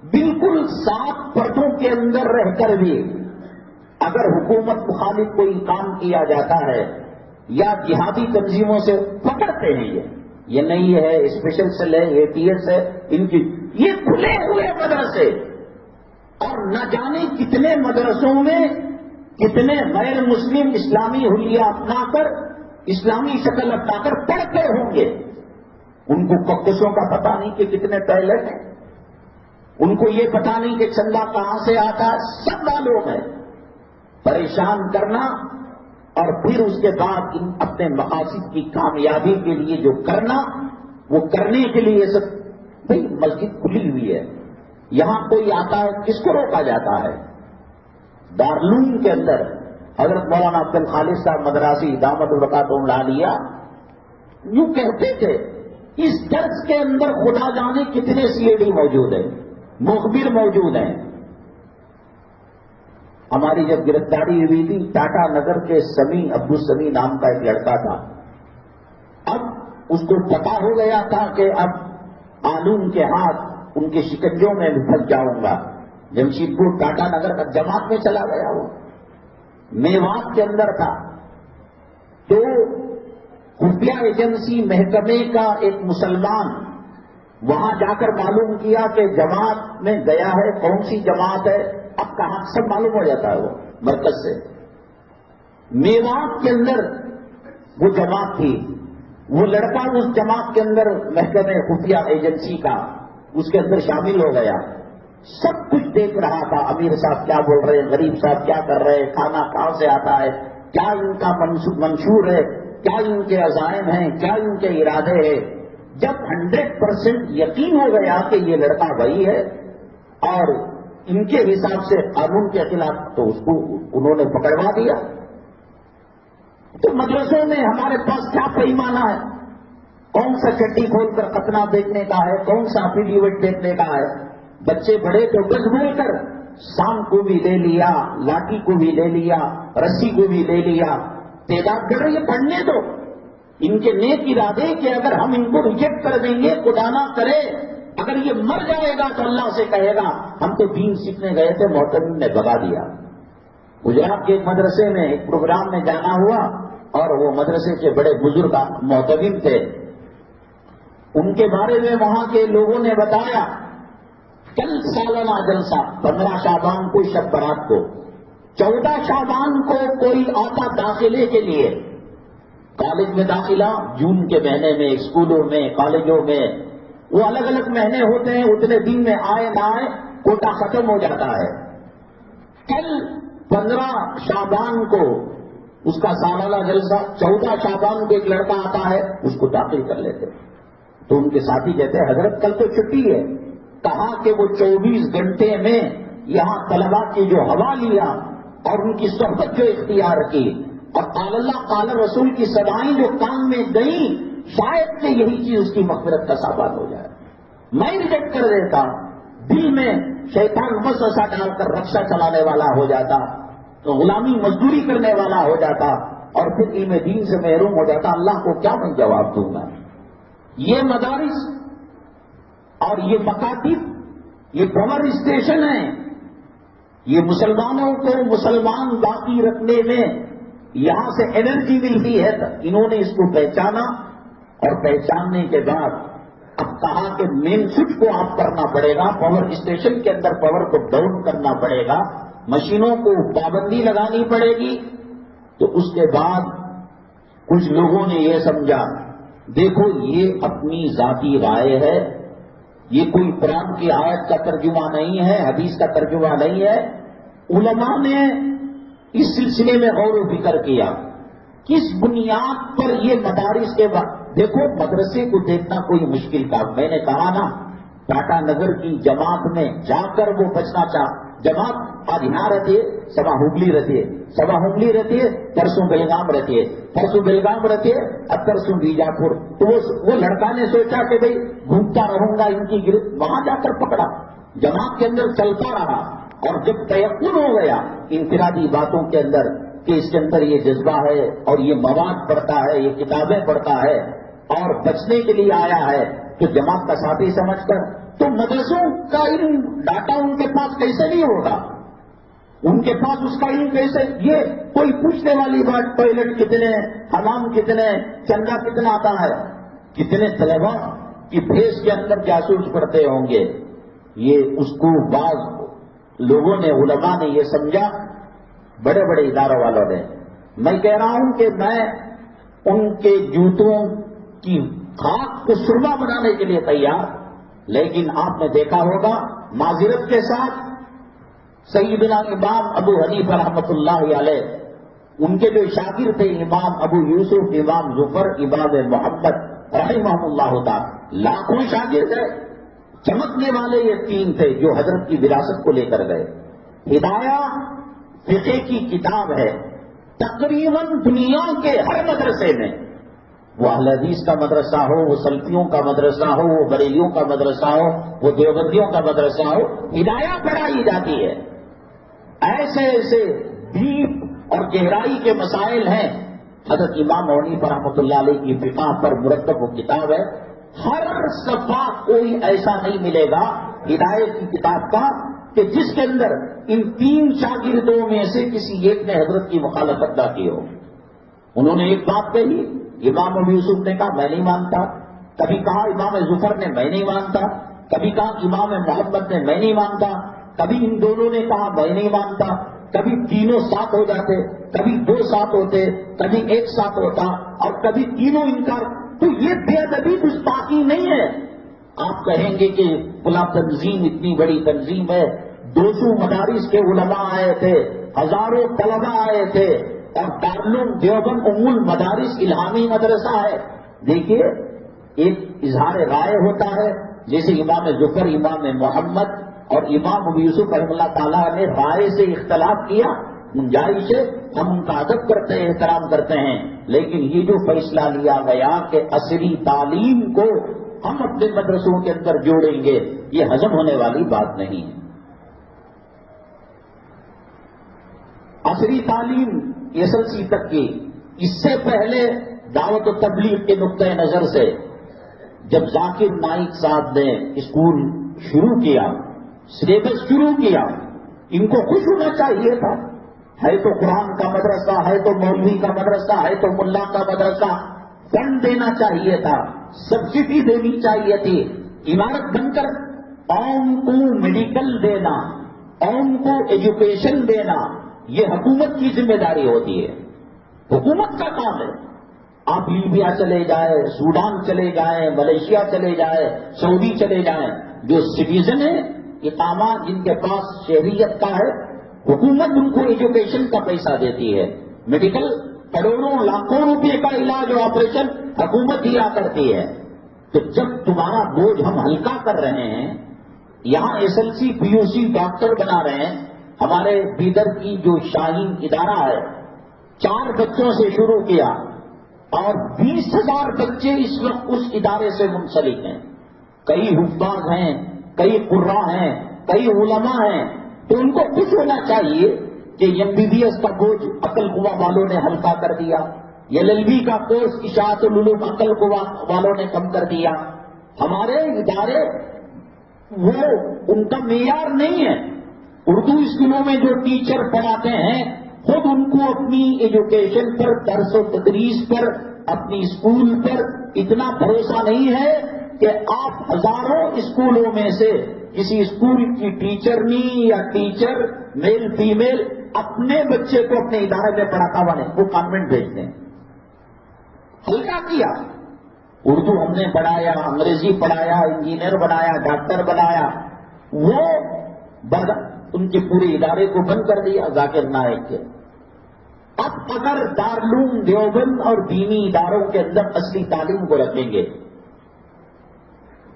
بالکل 7 پردوں کے اندر رہ کر بھی اگر حکومت مخالف کوئی کام کیا جاتا ہے یا جہادی تنظیموں سے پکڑتے ہیں، یہ نہیں ہے اسپیشل سیل ہے، اے ٹی ایس ہے، ان کی یہ کھلے ہوئے مدرسے، اور نہ جانے کتنے مدرسوں میں کتنے غیر مسلم اسلامی حلیہ اپنا کر، اسلامی شکل اپنا کر پڑھتے ہوں گے۔ ان کو ککشوں کا پتہ نہیں کہ کتنے ٹوائلٹ ہیں، ان کو یہ پتہ نہیں کہ چندہ کہاں سے آتا ہے، سب معلوم ہے۔ پریشان کرنا اور پھر اس کے بعد ان اپنے مقاصد کی کامیابی کے لیے جو کرنا، وہ کرنے کے لیے سب بھائی مسجد کھلی ہوئی ہے، یہاں کوئی آتا ہے کس کو روکا جاتا ہے؟ دارالعلوم کے اندر حضرت مولانا عبد الخالق صاحب مدراسی دامت البرکاتہم العالیہ یوں کہتے تھے، اس درس کے اندر خدا جانے کتنے سی اے ڈی موجود ہیں، مخبر موجود ہیں۔ ہماری جب گرفتاری ہوئی تھی، ٹاٹا نگر کے سمی عبد السمی نام کا ایک لڑکا تھا، اب اس کو پتا ہو گیا تھا کہ اب قانون کے ہاتھ ان کے شکنجوں میں پھنس جاؤں گا، جمشید پور ٹاٹا نگر کا جماعت میں چلا گیا، وہ میوات کے اندر تھا، تو خفیہ ایجنسی محکمے کا ایک مسلمان وہاں جا کر معلوم کیا کہ جماعت میں گیا ہے، کون سی جماعت ہے، اب کہاں سب معلوم ہو جاتا ہے، وہ مرکز سے۔ میوات کے اندر وہ جماعت تھی، وہ لڑکا اس جماعت کے اندر محکمہ خفیہ ایجنسی کا اس کے اندر شامل ہو گیا، سب کچھ دیکھ رہا تھا، امیر صاحب کیا بول رہے ہیں، غریب صاحب کیا کر رہے ہیں، کھانا کہاں سے آتا ہے، کیا ان کا منشور ہے، کیا ان کے عزائم ہیں، کیا ان کے ارادے ہیں۔ جب 100% یقین ہو گیا کہ یہ لڑکا وہی ہے اور ان کے حساب سے قانون کے خلاف، تو اس کو انہوں نے پکڑوا دیا۔ تو مدرسوں میں ہمارے پاس کیا پیمانہ ہے؟ کون سا چٹی کھول کر ختنہ دیکھنے کا ہے، کون سا افیڈیوٹ دیکھنے کا ہے؟ بچے بڑے تو گز بول کر سام کو بھی لے لیا، لاٹھی کو بھی لے لیا، رسی کو بھی لے لیا، تعداد بڑھ رہی ہے، پڑھنے دو۔ ان کے نیک ارادے کہ اگر ہم ان کو ریجیکٹ کر دیں گے، خدا نہ کرے اگر یہ مر جائے گا تو اللہ سے کہے گا ہم تو دین سیکھنے گئے تھے، محترم نے بگا دیا۔ گجرات کے ایک مدرسے میں ایک پروگرام میں جانا ہوا اور وہ مدرسے کے بڑے بزرگ محترم تھے، ان کے بارے میں وہاں کے لوگوں نے بتایا کل سالانہ جلسہ 15 شعبان کو، شب برات کو، 14 شعبان کو کوئی آتا داخلے کے لیے، کالج میں داخلہ جون کے مہینے میں، اسکولوں میں، کالجوں میں، وہ الگ الگ مہینے ہوتے ہیں، اتنے دن میں آئے نہ آئے کوٹا ختم ہو جاتا ہے۔ کل 15 شعبان کو اس کا سالانہ جلسہ، 14 شعبان کو ایک لڑکا آتا ہے اس کو داخل کر لیتے، تو ان کے ساتھی کہتے ہیں حضرت کل تو چھٹی ہے۔ کہا کہ وہ 24 گھنٹے میں یہاں طلبا کی جو ہوا لیا اور ان کی صحبت جو اختیار کی اور قال اللہ قال رسول کی سدائیں جو کان میں گئیں، شاید کہ یہی چیز اس کی مغفرت کا سامان ہو جائے۔ میں ریجیکٹ کر دیتا، دل میں شیطان وسوسہ ڈال کر رکشہ چلانے والا ہو جاتا، تو غلامی مزدوری کرنے والا ہو جاتا اور پھر علم دین سے محروم ہو جاتا۔ اللہ کو کیا میں جواب دوں گا؟ یہ مدارس اور یہ مکاتب، یہ پاور اسٹیشن ہیں، یہ مسلمانوں کو مسلمان باقی رکھنے میں یہاں سے انرجی ملتی ہے۔ انہوں نے اس کو پہچانا اور پہچاننے کے بعد اب کہا کہ مین سوئچ کو آف کرنا پڑے گا، پاور اسٹیشن کے اندر پاور کو ڈاؤن کرنا پڑے گا، مشینوں کو پابندی لگانی پڑے گی۔ تو اس کے بعد کچھ لوگوں نے یہ سمجھا دیکھو یہ اپنی ذاتی رائے ہے، یہ کوئی قرآن کی آیت کا ترجمہ نہیں ہے، حدیث کا ترجمہ نہیں ہے۔ علماء نے اس سلسلے میں غور و فکر کیا کس بنیاد پر یہ مدارس کے بعد دیکھو مدرسے کو دیکھنا کوئی مشکل کام، میں نے کہا نا ٹاٹا نگر کی جماعت میں جا کر وہ بچنا جماعت آج یہاں رہتی ہے، سوا ہگلی رہتی ہے، پرسوں بیلگام رہتی ہے، پرسوں بیلگام رہتی ہے، اب پرسوں بیجاپور۔ تو وہ لڑکا نے سوچا کہ بھئی گھومتا رہوں گا ان کی گرفت، وہاں جا کر پکڑا، جماعت کے اندر چلتا رہا اور جب تیقن ہو گیا انفرادی باتوں کے اندر کہ اس کے اندر یہ جذبہ ہے اور یہ مواد پڑھتا ہے، یہ کتابیں پڑھتا ہے اور بچنے کے لیے آیا ہے، تو جماعت کا ساتھی سمجھ کر تو مدرسوں کا علم ڈاٹا ان کے پاس کیسے نہیں ہوگا، ان کے پاس اس کا علم کیسے؟ یہ کوئی پوچھنے والی بات، ٹوائلٹ کتنے، حمام کتنے، چندہ کتنا آتا ہے، کتنے طلبا کی بھیس کے اندر جاسوس پڑتے ہوں گے۔ یہ اس کو بعض لوگوں نے، علماء نے یہ سمجھا، بڑے بڑے اداروں والوں نے۔ میں کہہ رہا ہوں کہ میں ان کے جوتوں کی خاک کو سرما بنانے کے لیے تیار، لیکن آپ نے دیکھا ہوگا معذرت کے ساتھ سیدنا امام ابو حنیفہ رحمۃ اللہ علیہ، ان کے جو شاگرد تھے امام ابو یوسف، امام ظفر، امام محمد رحمہ اللہ تعالی، لاکھوں شاگرد ہیں، چمکنے والے یہ 3 تھے جو حضرت کی وراثت کو لے کر گئے۔ ہدایہ فقہ کی کتاب ہے، تقریباً دنیا کے ہر مدرسے میں، وہ اہل حدیث کا مدرسہ ہو، وہ سلفیوں کا مدرسہ ہو، وہ بریلیوں کا مدرسہ ہو، وہ دیوبندیوں کا مدرسہ ہو، ہدایہ پڑھائی جاتی ہے۔ ایسے ایسے ڈیپ اور گہرائی کے مسائل ہیں۔ حضرت امام حنیفہ رحمۃ اللہ علیہ کی فقہ پر مرتب وہ کتاب ہے، ہر صفحہ کوئی ایسا نہیں ملے گا ہدایت کی کتاب کا کہ جس کے اندر ان 3 شاگردوں میں سے کسی ایک نے حضرت کی مخالفت نہ کی ہو۔ انہوں نے ایک بات کہی، امام ابو یوسف نے کہا میں نہیں مانتا، کبھی کہا امام ظفر نے میں نہیں مانتا، کبھی کہا امام محمد نے میں نہیں مانتا، کبھی ان دونوں نے کہا میں نہیں مانتا، کبھی تینوں ساتھ ہو جاتے، کبھی 2 ساتھ ہوتے، کبھی 1 ساتھ ہوتا اور کبھی تینوں انکار۔ تو یہ بے ادبی گستاخی نہیں ہے۔ آپ کہیں گے کہ فلاں تنظیم اتنی بڑی تنظیم ہے، 200 مدارس کے علماء آئے تھے، ہزاروں طلباء آئے تھے اور دارالعلوم دیوبند ام المدارس الہامی مدرسہ ہے۔ دیکھیے ایک اظہار رائے ہوتا ہے، جیسے امام ظفر، امام محمد اور امام ابو یوسف رحمہ اللہ تعالیٰ نے رائے سے اختلاف کیا، گنجائش ہے، ہم ان کا ادب کرتے ہیں، احترام کرتے ہیں، لیکن یہ جو فیصلہ لیا گیا کہ عصری تعلیم کو ہم اپنے مدرسوں کے اندر جوڑیں گے، یہ ہضم ہونے والی بات نہیں ہے۔ عصری تعلیم SLC تک کی، اس سے پہلے دعوت و تبلیغ کے نقطۂ نظر سے جب ذاکر نائک صاحب نے اسکول شروع کیا، سلیبس شروع کیا، ان کو خوش ہونا چاہیے تھا۔ ہے تو قرآن کا مدرسہ، ہے تو مولوی کا مدرسہ، ہے تو ملا کا مدرسہ، فنڈ دینا چاہیے تھا، سبسڈی دینی چاہیے تھی، عمارت بن کر قوم کو میڈیکل دینا، قوم کو ایجوکیشن دینا، یہ حکومت کی ذمہ داری ہوتی ہے، حکومت کا کام ہے۔ آپ لیبیا چلے جائیں، سوڈان چلے جائیں، ملیشیا چلے جائیں، سعودی چلے جائیں، جو سٹیزن ہیں، اقامہ جن کے پاس شہریت کا ہے، حکومت ان کو ایجوکیشن کا پیسہ دیتی ہے، میڈیکل کروڑوں لاکھوں روپے کا علاج اور آپریشن حکومت دیا کرتی ہے۔ تو جب تمہارا بوجھ ہم ہلکا کر رہے ہیں، یہاں SLC PUC ڈاکٹر بنا رہے ہیں، ہمارے بیدر کی جو شاہین ادارہ ہے، 4 بچوں سے شروع کیا اور 20,000 بچے اس وقت اس ادارے سے منسلک ہیں، کئی حفاظ ہیں، کئی قراء ہیں، کئی علماء ہیں، تو ان کو خوش ہونا چاہیے کہ MBBS کا بوجھ عقل قوا والوں نے ہلکا کر دیا، LLB کا کورس اشاعت العلوم عقل قوا والوں نے کم کر دیا۔ ہمارے ادارے وہ ان کا معیار نہیں ہے۔ اردو اسکولوں میں جو ٹیچر پڑھاتے ہیں خود ان کو اپنی ایجوکیشن پر، درس و تدریس پر، اپنی اسکول پر اتنا بھروسہ نہیں ہے کہ آپ ہزاروں اسکولوں میں سے کسی اسکول کی ٹیچرنی یا ٹیچر میل فیمیل اپنے بچے کو اپنے ادارے میں پڑھاتا ہوا نہیں، وہ کانوینٹ بھیجتے ہیں۔ ہلکا کیا، اردو ہم نے پڑھایا، انگریزی پڑھایا، انجینئر بنایا، ڈاکٹر بنایا، وہ ان کے پورے ادارے کو بند کر دیا ذاکر نائک کے۔ اب اگر دارالعلوم دیوبند اور دینی اداروں کے اندر اصلی تعلیم کو رکھیں گے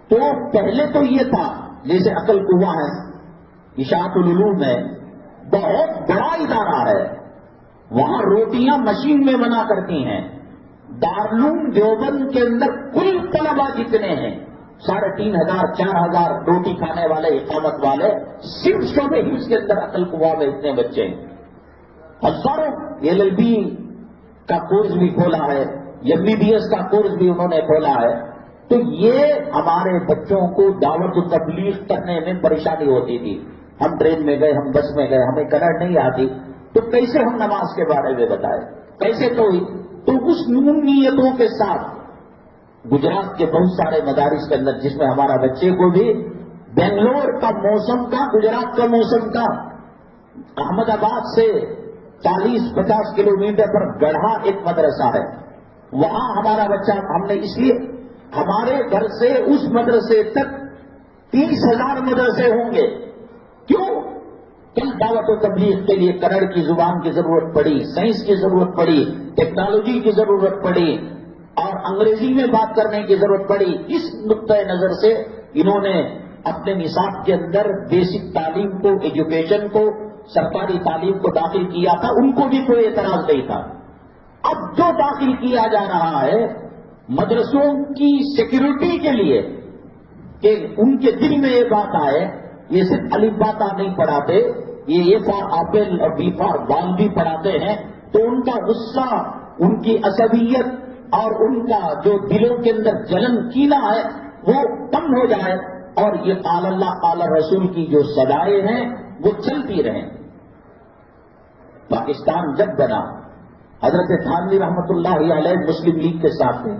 تو پہلے تو یہ تھا، جیسے عقل قوا ہے، اشاعت العلوم ہے، بہت بڑا ادارہ ہے، وہاں روٹیاں مشین میں بنا کرتی ہیں۔ دارالعلوم دیوبند کے اندر کل طلبا جتنے ہیں 3,500 4,000 روٹی کھانے والے، اقامت والے، صرف شعبے حفظ کے اندر عقل قوا میں اتنے بچے ہیں، ہزاروں۔ LLB کا کورس بھی کھولا ہے، MBBS کا کورس بھی انہوں نے کھولا ہے۔ تو یہ ہمارے بچوں کو دعوت و تبلیغ کرنے میں پریشانی ہوتی تھی، ہم ٹرین میں گئے، ہم بس میں گئے، ہمیں کنڑ نہیں آتی، تو کیسے ہم نماز کے بارے میں بتائیں، کیسے تو اس نیتوں کے ساتھ گجرات کے بہت سارے مدارس کے اندر، جس میں ہمارا بچے کو بھی بنگلور کا موسم کا، گجرات کا موسم کا، احمد آباد سے 40-50 کلومیٹر پر گڑھا ایک مدرسہ ہے، وہاں ہمارا بچہ، ہم نے اس لیے ہمارے گھر سے اس مدرسے تک 30,000 مدرسے ہوں گے، کیوں؟ کل دعوت و تبلیغ کے لیے کنڑ کی زبان کی ضرورت پڑی، سائنس کی ضرورت پڑی، ٹیکنالوجی کی ضرورت پڑی اور انگریزی میں بات کرنے کی ضرورت پڑی۔ اس نقطۂ نظر سے انہوں نے اپنے نصاب کے اندر بیسک تعلیم کو، ایجوکیشن کو، سرکاری تعلیم کو داخل کیا تھا، ان کو بھی کوئی اعتراض نہیں تھا۔ اب جو داخل کیا جا رہا ہے مدرسوں کی سیکیورٹی کے لیے کہ ان کے دل میں یہ بات آئے، یہ صرف الف با تا نہیں پڑھاتے، یہ اے فار ایپل اور بی فار بال بھی پڑھاتے ہیں، تو ان کا غصہ، ان کی عصبیت اور ان کا جو دلوں کے اندر جلن کینہ ہے وہ کم ہو جائے، اور یہ قال اللہ قال رسول کی جو صدائیں ہیں وہ چلتی رہیں۔ پاکستان جب بنا، حضرت تھانوی رحمۃ اللہ علیہ مسلم لیگ کے ساتھ تھے،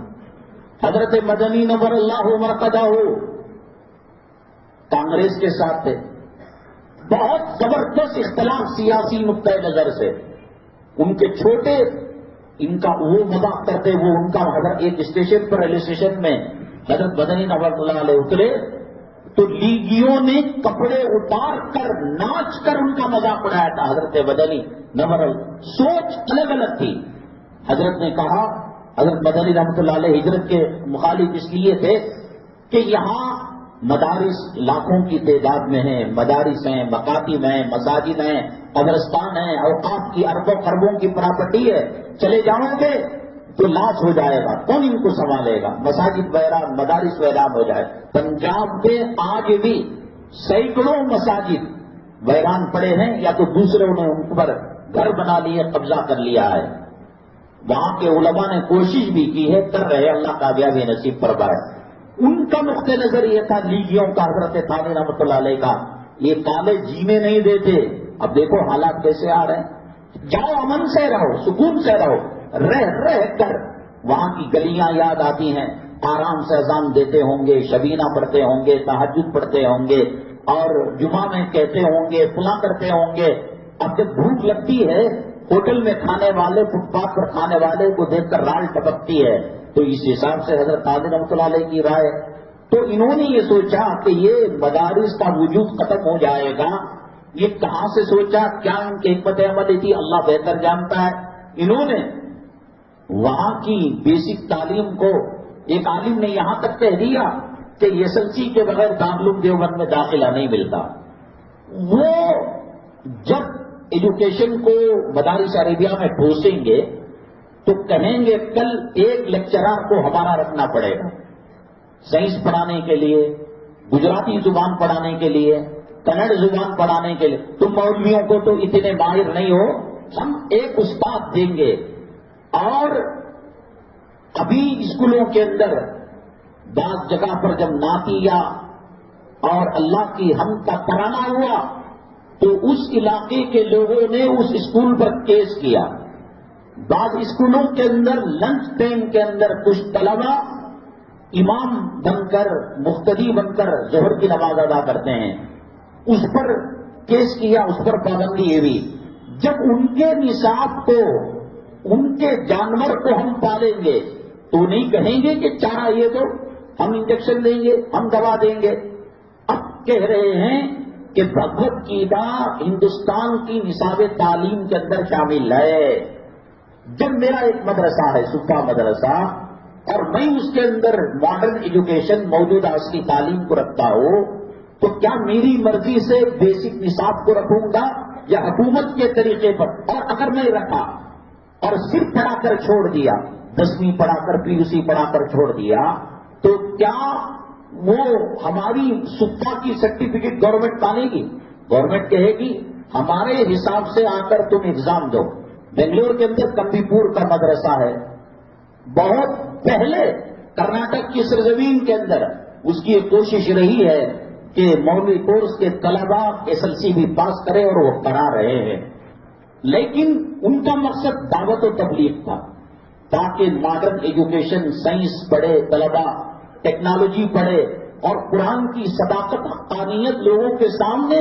حضرت مدنی نور اللہ مرقدہ کانگریس کے ساتھ تھے، بہت زبردست اختلاف سیاسی نقطۂ نظر سے، ان کے چھوٹے، ان کا وہ مذاق کرتے، وہ ان کا حضرت ایک اسٹیشن پر، ریلوے اسٹیشن میں حضرت مدنی نور اللہ علیہ اترے تو لیگیوں نے کپڑے اتار کر ناچ کر ان کا مذاق اڑایا تھا حضرت مدنی نور، سوچ الگ الگ تھی۔ حضرت نے کہا، حضرت مدنی رحمۃ اللہ علیہ ہجرت کے مخالف اس لیے تھے کہ یہاں مدارس لاکھوں کی تعداد میں ہیں، مدارس ہیں، مکاتب ہیں، مساجد ہیں، قبرستان ہیں، اوقاف کی اربوں خربوں کی پراپرٹی ہے. چلے جاؤ گے تو لاش ہو جائے گا، کون ان کو سنبھالے گا؟ مساجد ویران، مدارس ویران ہو جائے. پنجاب میں آج بھی سینکڑوں مساجد ویران پڑے ہیں، یا تو دوسروں نے ان پر گھر بنا لیے، قبضہ کر لیا ہے. وہاں کے علماء نے کوشش بھی کی ہے، کر رہے، اللہ کامیابی نصیب فرمائے. ان کا نقطہ نظر یہ تھا لیگیوں کا، حضرت تھانوی رحمۃ اللہ علیہ کا، یہ کالج جینے نہیں دیتے. اب دیکھو حالات کیسے آ رہے ہیں. جاؤ امن سے رہو، سکون سے رہو. رہ کر وہاں کی گلیاں یاد آتی ہیں. آرام سے اذان دیتے ہوں گے، شبینہ پڑھتے ہوں گے، تہجد پڑھتے ہوں گے، اور جمعہ میں کہتے ہوں گے، فلاں کرتے ہوں گے. اب جب بھوک لگتی ہے، ہوٹل میں کھانے والے، فٹ پاتھ پر کھانے والے کو دیکھ کر رال ٹپکتی ہے. تو اس حساب سے حضرت تھانوی رحمۃ اللہ علیہ کی رائے. تو انہوں نے یہ سوچا کہ یہ مدارس کا وجود ختم ہو جائے گا. یہ کہاں سے سوچا، کیا ان کی حکمت عملی تھی، اللہ بہتر جانتا ہے. انہوں نے وہاں کی بیسک تعلیم کو، ایک عالم نے یہاں تک کہہ دیا کہ SSLC کے بغیر دارالعلوم دیوبند میں داخلہ نہیں ملتا. وہ جب ایجوکیشن کو مدارس عربیہ میں ٹھوسیں گے تو کہیں گے کل ایک لیکچرر کو ہمارا رکھنا پڑے گا سائنس پڑھانے کے لیے، گجراتی زبان پڑھانے کے لیے، کنڑ زبان پڑھانے کے لیے. تم مولویوں کو تو اتنے ماہر نہیں ہو، ہم ایک استاد دیں گے. اور ابھی اسکولوں کے اندر بعض جگہ پر جب نعتیہ اور اللہ کی حمد کا ترانہ ہوا تو اس علاقے کے لوگوں نے اس اسکول پر کیس کیا. بعض اسکولوں کے اندر لنچ ٹائم کے اندر کچھ طلبہ امام بن کر، مقتدی بن کر ظہر کی نماز ادا کرتے ہیں. اس پر کیس کیا، اس پر پابندی ہوئی. جب ان کے نصاب کو، ان کے جانور کو ہم پالیں گے تو نہیں کہیں گے کہ چارہ یہ تو ہم انجیکشن دیں گے، ہم دوا دیں گے. اب کہہ رہے ہیں کہ بھگوت گیتا ہندوستان کی نصاب تعلیم کے اندر شامل ہے. جب میرا ایک مدرسہ ہے، صفا مدرسہ، اور میں اس کے اندر ماڈرن ایجوکیشن، موجودہ عصری تعلیم کو رکھتا ہوں، تو کیا میری مرضی سے بیسک نصاب کو رکھوں گا یا حکومت کے طریقے پر؟ اور اگر میں رکھا اور صرف پڑھا کر چھوڑ دیا، 10ویں پڑھا کر، PUC پڑھا کر چھوڑ دیا، تو کیا وہ ہماری صفا کی سرٹیفکیٹ گورنمنٹ مانے گی؟ گورنمنٹ کہے گی ہمارے حساب سے آ کر تم ایگزام دو. بنگلور کے اندر کمبی پور کا مدرسہ ہے، بہت پہلے کرناٹک کی سرزمین کے اندر اس کی ایک کوشش رہی ہے کہ مولوی کورس کے طلبا SSLC بھی پاس کرے، اور وہ پڑھا رہے ہیں. لیکن ان کا مقصد دعوت و تبلیغ تھا، تاکہ ماڈرن ایجوکیشن، سائنس پڑھے طلبا، ٹیکنالوجی پڑھے، اور قرآن کی صداقت، حقانیت لوگوں کے سامنے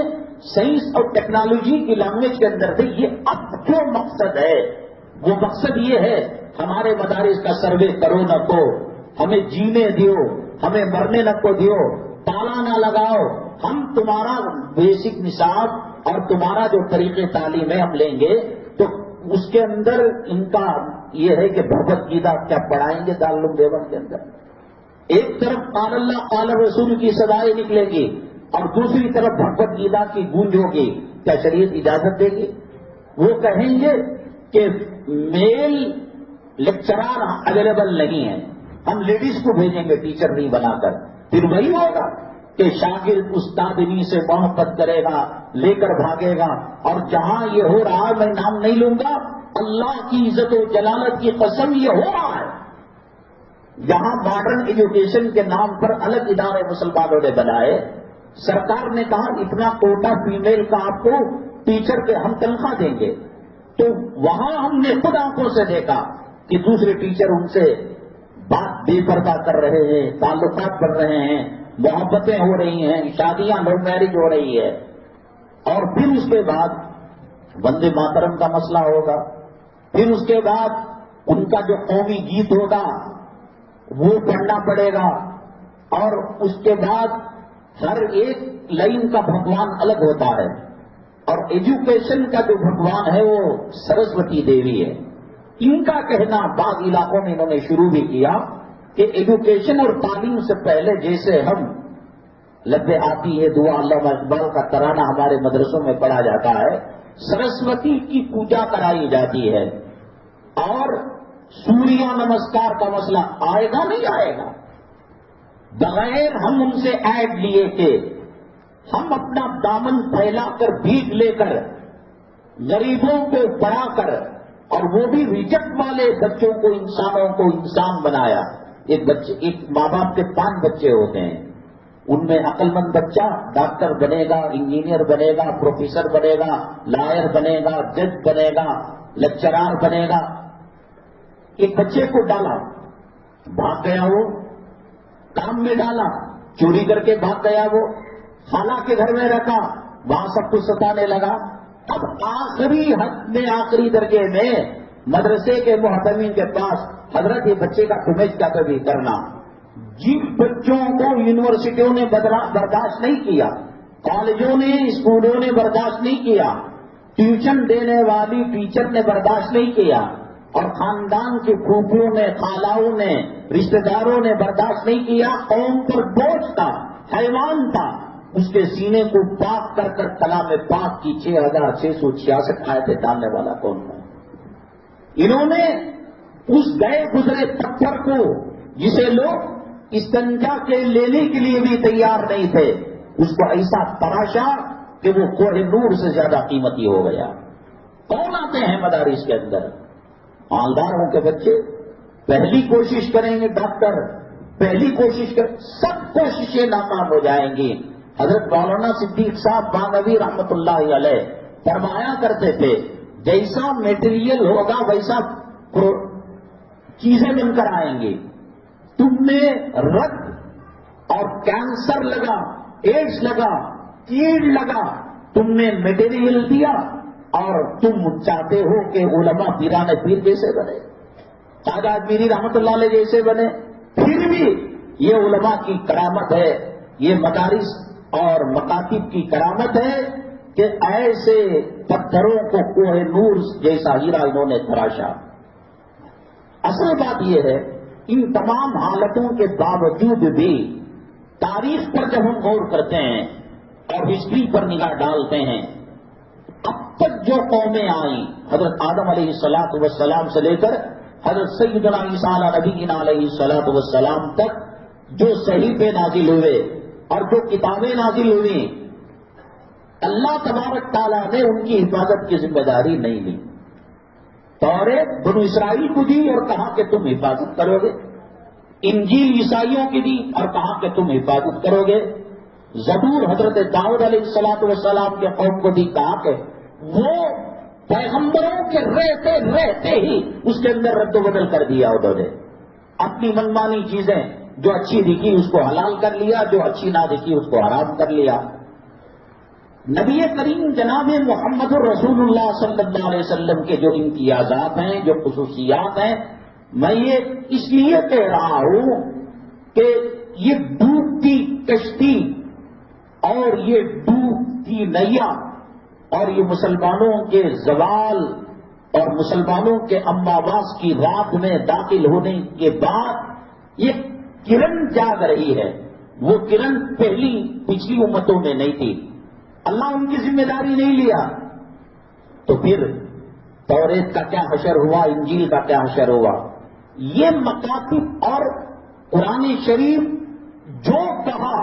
سائنس اور ٹیکنالوجی کی لینگویج کے اندر تھے. یہ اب جو مقصد ہے، وہ مقصد یہ ہے ہمارے مدارس کا سروے کرو نہ کو، ہمیں جینے دیو، ہمیں مرنے نہ کو دیو، تالا نہ لگاؤ، ہم تمہارا بیسک نصاب اور تمہارا جو طریقے تعلیم ہے ہم لیں گے. تو اس کے اندر ان کا یہ ہے کہ بھگوت گیتا کیا پڑھائیں گے دارالعلوم دیوبند کے اندر. ایک طرف قال اللہ قال رسول کی صدائیں نکلے گی اور دوسری طرف بھگوت گیتا کی گونج ہوگی. کیا شریعت اجازت دے گی؟ وہ کہیں گے کہ میل لیکچرار اویلیبل نہیں ہے، ہم لیڈیز کو بھیجیں گے ٹیچر نہیں بنا کر. پھر وہی ہوگا کہ شاگرد استادنی سے محبت کرے گا، لے کر بھاگے گا. اور جہاں یہ ہو رہا ہے، میں نام نہیں لوں گا، اللہ کی عزت و جلالت کی قسم یہ ہو رہا ہے. یہاں ماڈرن ایجوکیشن کے نام پر الگ ادارے مسلمانوں نے بنائے. سرکار نے کہا اتنا کوٹا فیمیل کا آپ کو ٹیچر کے ہم تنخواہ دیں گے. تو وہاں ہم نے خود آنکھوں سے دیکھا کہ دوسرے ٹیچر ان سے بات بے پردہ کر رہے ہیں، تعلقات بڑھ رہے ہیں، محبتیں ہو رہی ہیں، شادیاں لو میرج ہو رہی ہے. اور پھر اس کے بعد وندے ماترم کا مسئلہ ہوگا. پھر اس کے بعد ان کا جو قومی گیت ہوگا وہ پڑھنا پڑے گا. اور اس کے بعد ہر ایک لائن کا بھگوان الگ ہوتا ہے. اور ایجوکیشن کا جو بھگوان ہے وہ سرسوتی دیوی ہے. ان کا کہنا بعض علاقوں میں انہوں نے شروع بھی کیا کہ ایجوکیشن اور تعلیم سے پہلے جیسے ہم لب آتی ہے دعا علامہ اقبال کا ترانہ ہمارے مدرسوں میں پڑھا جاتا ہے. سرسوتی کی پوجا کرائی جاتی ہے اور سوریہ نمسکار کا مسئلہ آئے گا نہیں آئے گا. بغیر ہم ان سے ایڈ لیے کہ ہم اپنا دامن پھیلا کر بھیک لے کر غریبوں کو پڑھا کر اور وہ بھی ریجیکٹ والے بچوں کو انسانوں کو انسان بنایا. ایک ماں باپ کے 5 بچے ہوتے ہیں، ان میں عقل مند بچہ ڈاکٹر بنے گا، انجینئر بنے گا، پروفیسر بنے گا، لائر بنے گا، جج بنے گا، لیکچرار بنے گا. ایک بچے کو ڈالا، بھاگ گیا، وہ کام میں ڈالا، چوری کر کے بھاگ گیا، وہ خالہ کے گھر میں رکھا، وہاں سب کچھ ستانے لگا. اب آخری حد میں آخری درجے میں مدرسے کے محتمین کے پاس، حضرت یہ بچے کا تمہیں کیا کبھی کرنا. جن بچوں کو یونیورسٹیوں نے برداشت نہیں کیا، کالجوں نے اسکولوں نے برداشت نہیں کیا، ٹیوشن دینے والی ٹیچر نے برداشت نہیں کیا، اور خاندان کے پھوپھیوں نے، خالاؤں نے، رشتہ داروں نے برداشت نہیں کیا، قوم پر بوجھ تھا، حیوان تھا، اس کے سینے کو پاک کر کر کلام پاک کی 6666 آیتیں ڈالنے والا کون تھا؟ انہوں نے اس گئے گزرے پتھر کو، جسے لوگ استنجا کے لینے کے لیے بھی تیار نہیں تھے، اس کو ایسا تراشا کہ وہ کوہ نور سے زیادہ قیمتی ہو گیا. کون آتے ہیں مدارس کے اندر؟ مالداروں کے بچے. پہلی کوشش کریں گے ڈاکٹر، پہلی کوشش سب کوششیں ناکام ہو جائیں گی. حضرت مولانا صدیق صاحب بانوی رحمت اللہ علیہ فرمایا کرتے تھے، جیسا میٹیریل ہوگا ویسا چیزیں بن کر آئیں گی. تم نے رگ اور کینسر لگا، ایڈز لگا، کیڑ لگا، تم نے میٹیریل دیا اور تم چاہتے ہو کہ علماء پیران پیر جیسے بنے، خواجہ میری رحمت اللہ علیہ جیسے بنے. پھر بھی یہ علماء کی کرامت ہے، یہ مدارس اور مکاتب کی کرامت ہے کہ ایسے پتھروں کو کوہ نور جیسا ہیرا انہوں نے تراشا. اصل بات یہ ہے، ان تمام حالتوں کے باوجود بھی تاریخ پر جب ہم غور کرتے ہیں اور ہسٹری پر نگاہ ڈالتے ہیں، اب تک جو قومیں آئیں، حضرت آدم علیہ السلام سے لے کر حضرت سیدنا عیسیٰ نبینا علیہ السلام تک جو صحیفے نازل ہوئے اور جو کتابیں نازل ہوئی، اللہ تبارک تعالیٰ نے ان کی حفاظت کی ذمہ داری نہیں لی. توریت بنو اسرائیل کو دی اور کہا کہ تم حفاظت کرو گے، انجیل عیسائیوں کی دی اور کہا کہ تم حفاظت کرو گے، زبور حضرت داؤد علیہ السلام کے قوم کو دی، کہا کہ وہ پیغمبروں کے رہتے رہتے ہی اس کے اندر رد و بدل کر دیا. انہوں نے اپنی منمانی چیزیں، جو اچھی دکھی اس کو حلال کر لیا، جو اچھی نہ دکھی اس کو حرام کر لیا. نبی کریم جناب محمد الرسول اللہ صلی اللہ علیہ وسلم کے جو امتیازات ہیں، جو خصوصیات ہیں، میں یہ اس لیے کہہ رہا ہوں کہ یہ ڈوبتی کشتی اور یہ ڈوبتی نیا اور یہ مسلمانوں کے زوال اور مسلمانوں کے اماواس کی رات میں داخل ہونے کے بعد یہ کرن جاگ رہی ہے. وہ کرن پچھلی امتوں میں نہیں تھی، اللہ ان کی ذمہ داری نہیں لیا. تو پھر توریت کا کیا حشر ہوا، انجیل کا کیا حشر ہوا؟ یہ مکاتب اور قرآن شریف جو کہا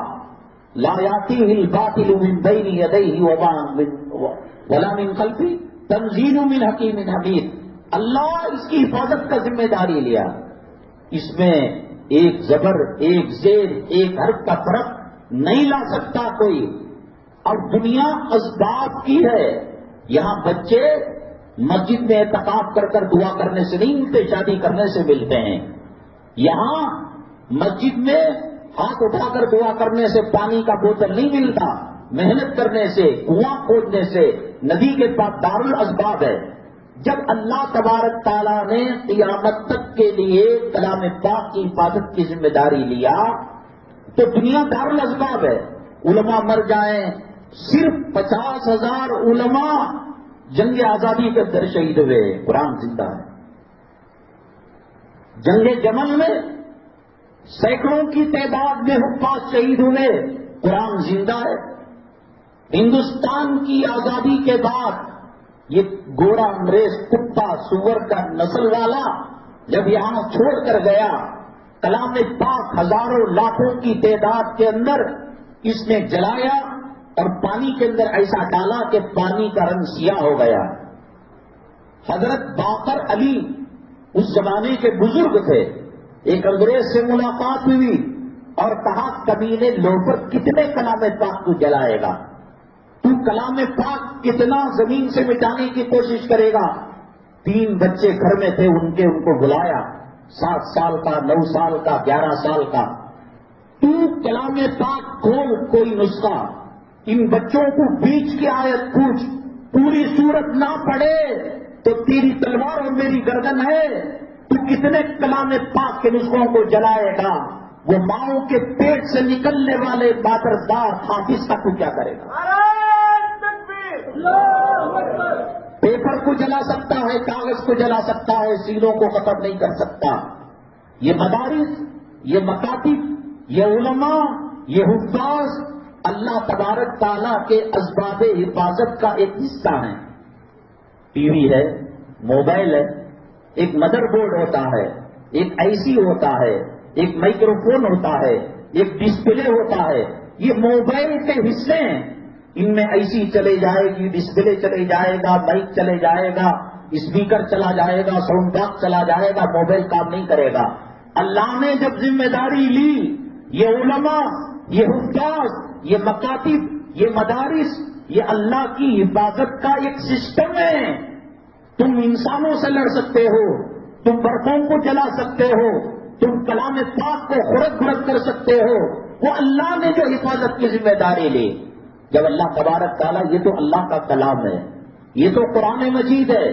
لا یاتیہ الباطل من بین یدیہ ولا من خلفہ تنزیل من حکیم حمید، اللہ اس کی حفاظت کا ذمہ داری لیا. اس میں ایک زبر، ایک زیر، ایک حرف کا فرق نہیں لا سکتا کوئی. اور دنیا اسباب کی ہے. یہاں بچے مسجد میں اعتکاف کر کر دعا کرنے سے نہیں ملتے، شادی کرنے سے ملتے ہیں. یہاں مسجد میں ہاتھ اٹھا کر دعا کرنے سے، پانی کا بوتل نہیں ملتا، محنت کرنے سے، کنواں کھودنے سے، ندی کے پاس دار الاسباب ہے. جب اللہ تبارک تعالیٰ نے قیامت تک کے لیے کلام پاک کی حفاظت کی ذمہ داری لیا تو دنیا دار الاسباب ہے. علماء مر جائیں، صرف 50,000 علماء جنگ آزادی کے اندر شہید ہوئے. قرآن زندہ ہے. جنگ جمل میں سینکڑوں کی تعداد میں حفاظ شہید ہوئے. قرآن زندہ ہے. ہندوستان کی آزادی کے بعد یہ گورا انگریز کتا سور کا نسل والا جب یہاں چھوڑ کر گیا، کلام پاک ہزاروں لاکھوں کی تعداد کے اندر اس نے جلایا اور پانی کے اندر ایسا ڈالا کہ پانی کا رنگ سیاہ ہو گیا. حضرت باقر علی اس زمانے کے بزرگ تھے. ایک انگریز سے ملاقات ہوئی اور کہا کمینے لوفر کتنے کلام پاک تو جلائے گا، تو کلام پاک کتنا زمین سے مٹانے کی کوشش کرے گا. 3 بچے گھر میں تھے، ان کو بلایا، 7 سال کا، 9 سال کا، 11 سال کا. تو کلام پاک کھول کوئی نسخہ، ان بچوں کو بیچ کی آیت پوچھ، پوری سورت نہ پڑھے تو تیری تلوار اور میری گردن ہے. تو کتنے کلام پاک کے نسخوں کو جلائے گا؟ وہ ماؤں کے پیٹ سے نکلنے والے بادردار حافظ کا تو کیا کرے گا؟ پیپر کو جلا سکتا ہے، کاغذ کو جلا سکتا ہے، سینوں کو ختم نہیں کر سکتا. یہ مدارس، یہ مکاتب، یہ علماء، یہ حفاظ اللہ تبارک تعالیٰ کے اسباب حفاظت کا ایک حصہ ہیں. ٹی وی ہے، موبائل ہے، ایک مدر بورڈ ہوتا ہے، ایک آئی سی ہوتا ہے، ایک مائکرو فون ہوتا ہے، ایک ڈسپلے ہوتا ہے. یہ موبائل کے حصے ہیں. ان میں آئی سی چلے جائے گی، ڈسپلے چلے جائے گا، مائک چلے جائے گا، اسپیکر چلا جائے گا، ساؤنڈ باکس چلا جائے گا، موبائل کام نہیں کرے گا. اللہ نے جب ذمہ داری لی، یہ علماء، یہ حفاظ، یہ مکاتب، یہ مدارس، یہ اللہ کی حفاظت کا ایک سسٹم ہے. تم انسانوں سے لڑ سکتے ہو، تم برقوں کو جلا سکتے ہو، تم کلام پاک کو خرد خرد کر سکتے ہو. وہ اللہ نے جو حفاظت کی ذمہ داری لی. جب اللہ تبارک تعالیٰ، یہ تو اللہ کا کلام ہے، یہ تو قرآن مجید ہے.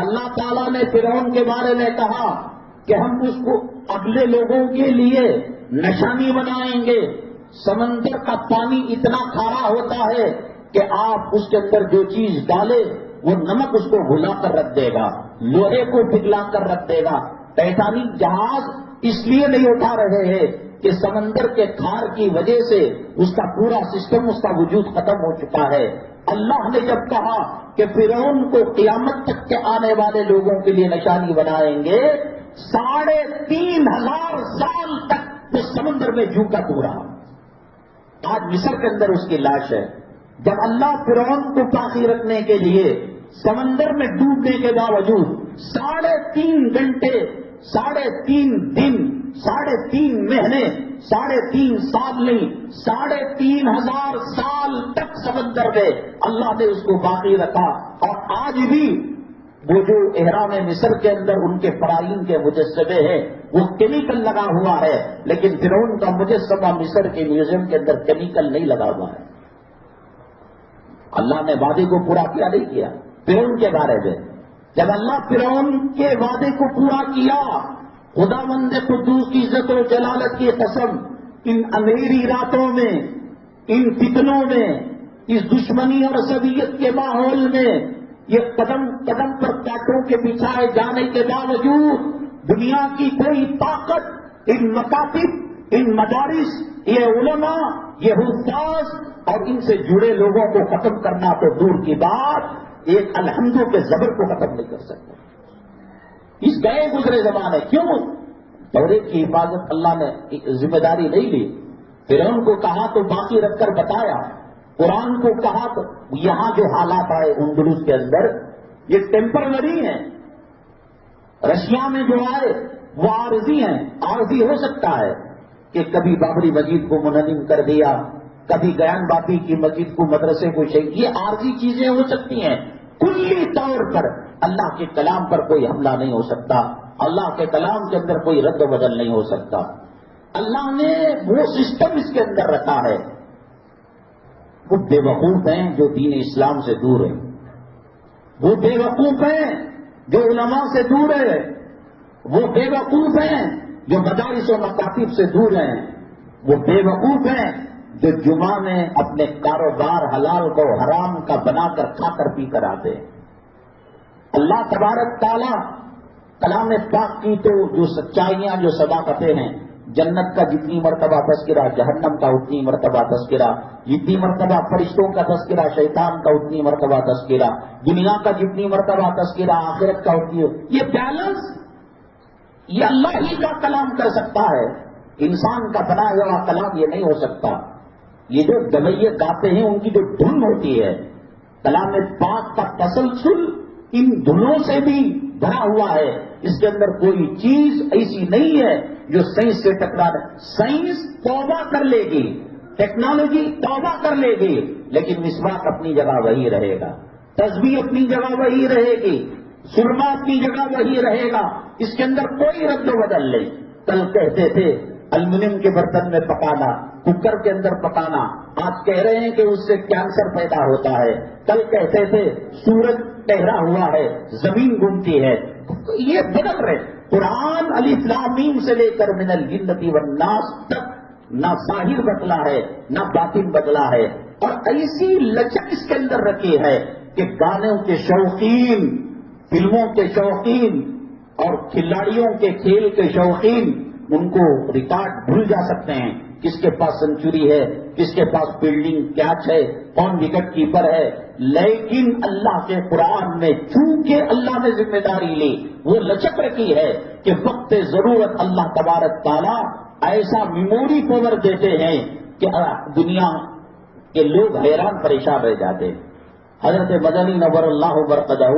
اللہ تعالیٰ نے فرعون کے بارے میں کہا کہ ہم اس کو اگلے لوگوں کے لیے نشانی بنائیں گے. سمندر کا پانی اتنا کھارا ہوتا ہے کہ آپ اس کے اندر جو چیز ڈالے وہ نمک اس کو گھلا کر رکھ دے گا، لوہے کو پگھلا کر رکھ دے گا. ٹائٹینک جہاز اس لیے نہیں اٹھا رہے ہیں کہ سمندر کے کھار کی وجہ سے اس کا پورا سسٹم، اس کا وجود ختم ہو چکا ہے. اللہ نے جب کہا کہ فرعون کو قیامت تک کے آنے والے لوگوں کے لیے نشانی بنائیں گے، 3,500 سال تک وہ سمندر میں جھوکا پورا. آج مصر کے اندر اس کی لاش ہے. جب اللہ فرعون کو باقی رکھنے کے لیے سمندر میں ڈوبنے کے باوجود 3.5 گھنٹے، 3.5 دن، 3.5 مہینے، 3.5 سال نہیں، 3,500 سال تک سمندر میں اللہ نے اس کو باقی رکھا. اور آج بھی وہ جو احرام مصر کے اندر ان کے فرائین کے مجسمے ہیں وہ کیمیکل لگا ہوا ہے، لیکن فرعون کا مجسمہ مصر کے میوزیم کے اندر کیمیکل نہیں لگا ہوا ہے. اللہ نے وعدے کو پورا کیا نہیں کیا فرعون کے بارے میں؟ جب اللہ فرعون کے وعدے کو پورا کیا، خداوند قدوس کی عزت و جلالت کی قسم، ان اندھیری راتوں میں، ان فتنوں میں، اس دشمنی اور عصبیت کے ماحول میں، یہ قدم قدم پر کانٹوں کے بچھائے جانے کے باوجود دنیا کی کوئی طاقت ان مکاتب، ان مدارس، یہ علماء، یہ حفاظ اور ان سے جڑے لوگوں کو ختم کرنا تو دور کی بات، ایک الحمدوں کے زبر کو ختم نہیں کر سکتے. اس گئے گزرے زمانے کیوں توریت کی حفاظت اللہ نے ذمہ داری نہیں لی؟ فرعون کو کہا تو باقی رکھ کر بتایا، قرآن کو کہا تو یہاں جو حالات آئے اندلس کے اندر یہ ٹیمپرری ہیں. رشیا میں جو آئے وہ عارضی ہیں. عارضی ہو سکتا ہے کہ کبھی بابری مسجد کو منہدم کر دیا، کبھی گیان باپی کی مسجد کو، مدرسے کو شہید، یہ عارضی چیزیں ہو سکتی ہیں. کلی طور پر اللہ کے کلام پر کوئی حملہ نہیں ہو سکتا، اللہ کے کلام کے اندر کوئی رد و بدل نہیں ہو سکتا. اللہ نے وہ سسٹم اس کے اندر رکھا ہے. وہ بے وقوف ہیں جو دین اسلام سے دور ہیں، وہ بے وقوف ہیں جو علماء سے دور ہیں، وہ بے وقوف ہیں جو مدارس و مکاتب سے دور ہیں، وہ بے وقوف ہیں جو جمعہ میں اپنے کاروبار حلال کو حرام کا بنا کر کھا کر پی کر آتے ہیں. اللہ تبارک تعالیٰ کلام پاک کی تو جو سچائیاں، جو صداقتیں ہیں، جنت کا جتنی مرتبہ تذکرہ، جہنم کا اتنی مرتبہ تذکرہ، جتنی مرتبہ فرشتوں کا تذکرہ، شیطان کا اتنی مرتبہ تذکرہ، دنیا کا جتنی مرتبہ تذکرہ، آخرت کا اتنی. یہ بیلنس یہ اللہ ہی کا کلام کر سکتا ہے، انسان کا بنایا ہوا کلام یہ نہیں ہو سکتا. یہ جو گویے گاتے ہیں ان کی جو دھن ہوتی ہے، کلام پاک کا تسلسل ان دھنوں سے بھی بھرا ہوا ہے. اس کے اندر کوئی چیز ایسی نہیں ہے جو سائنس سے ٹکرا رہے. سائنس توبہ کر لے گی، ٹیکنالوجی توبہ کر لے گی، لیکن مسواک اپنی جگہ وہی رہے گا، تسبیح اپنی جگہ وہی رہے گی، سرما اپنی جگہ وہی رہے گا. اس کے اندر کوئی رد و بدل نہیں. کل کہتے تھے الومینیم کے برتن میں پکانا، کوکر کے اندر پکانا، آج کہہ رہے ہیں کہ اس سے کینسر پیدا ہوتا ہے. کل کہتے تھے سورج ٹہرا ہوا ہے، زمین گھومتی ہے. یہ بدل رہے. قرآن الف لام میم سے لے کر من الجنۃ والناس تک نہ ظاہر بدلا ہے نہ باطن بدلا ہے. اور ایسی لچک اس کے اندر رکھی ہے کہ گانوں کے شوقین، فلموں کے شوقین اور کھلاڑیوں کے کھیل کے شوقین ان کو ریکارڈ بھول جا سکتے ہیں. کس کے پاس سنچری ہے، کس کے پاس فیلڈنگ کیچ ہے، کون وکٹ کیپر ہے. لیکن اللہ کے قرآن میں چونکہ اللہ نے ذمہ داری لی، وہ لچک رکھی ہے کہ وقت ضرورت اللہ تبارک تعالیٰ ایسا میموری پاور دیتے ہیں کہ دنیا کے لوگ حیران پریشان رہ جاتے. حضرت مدنی نور اللہ برقدہ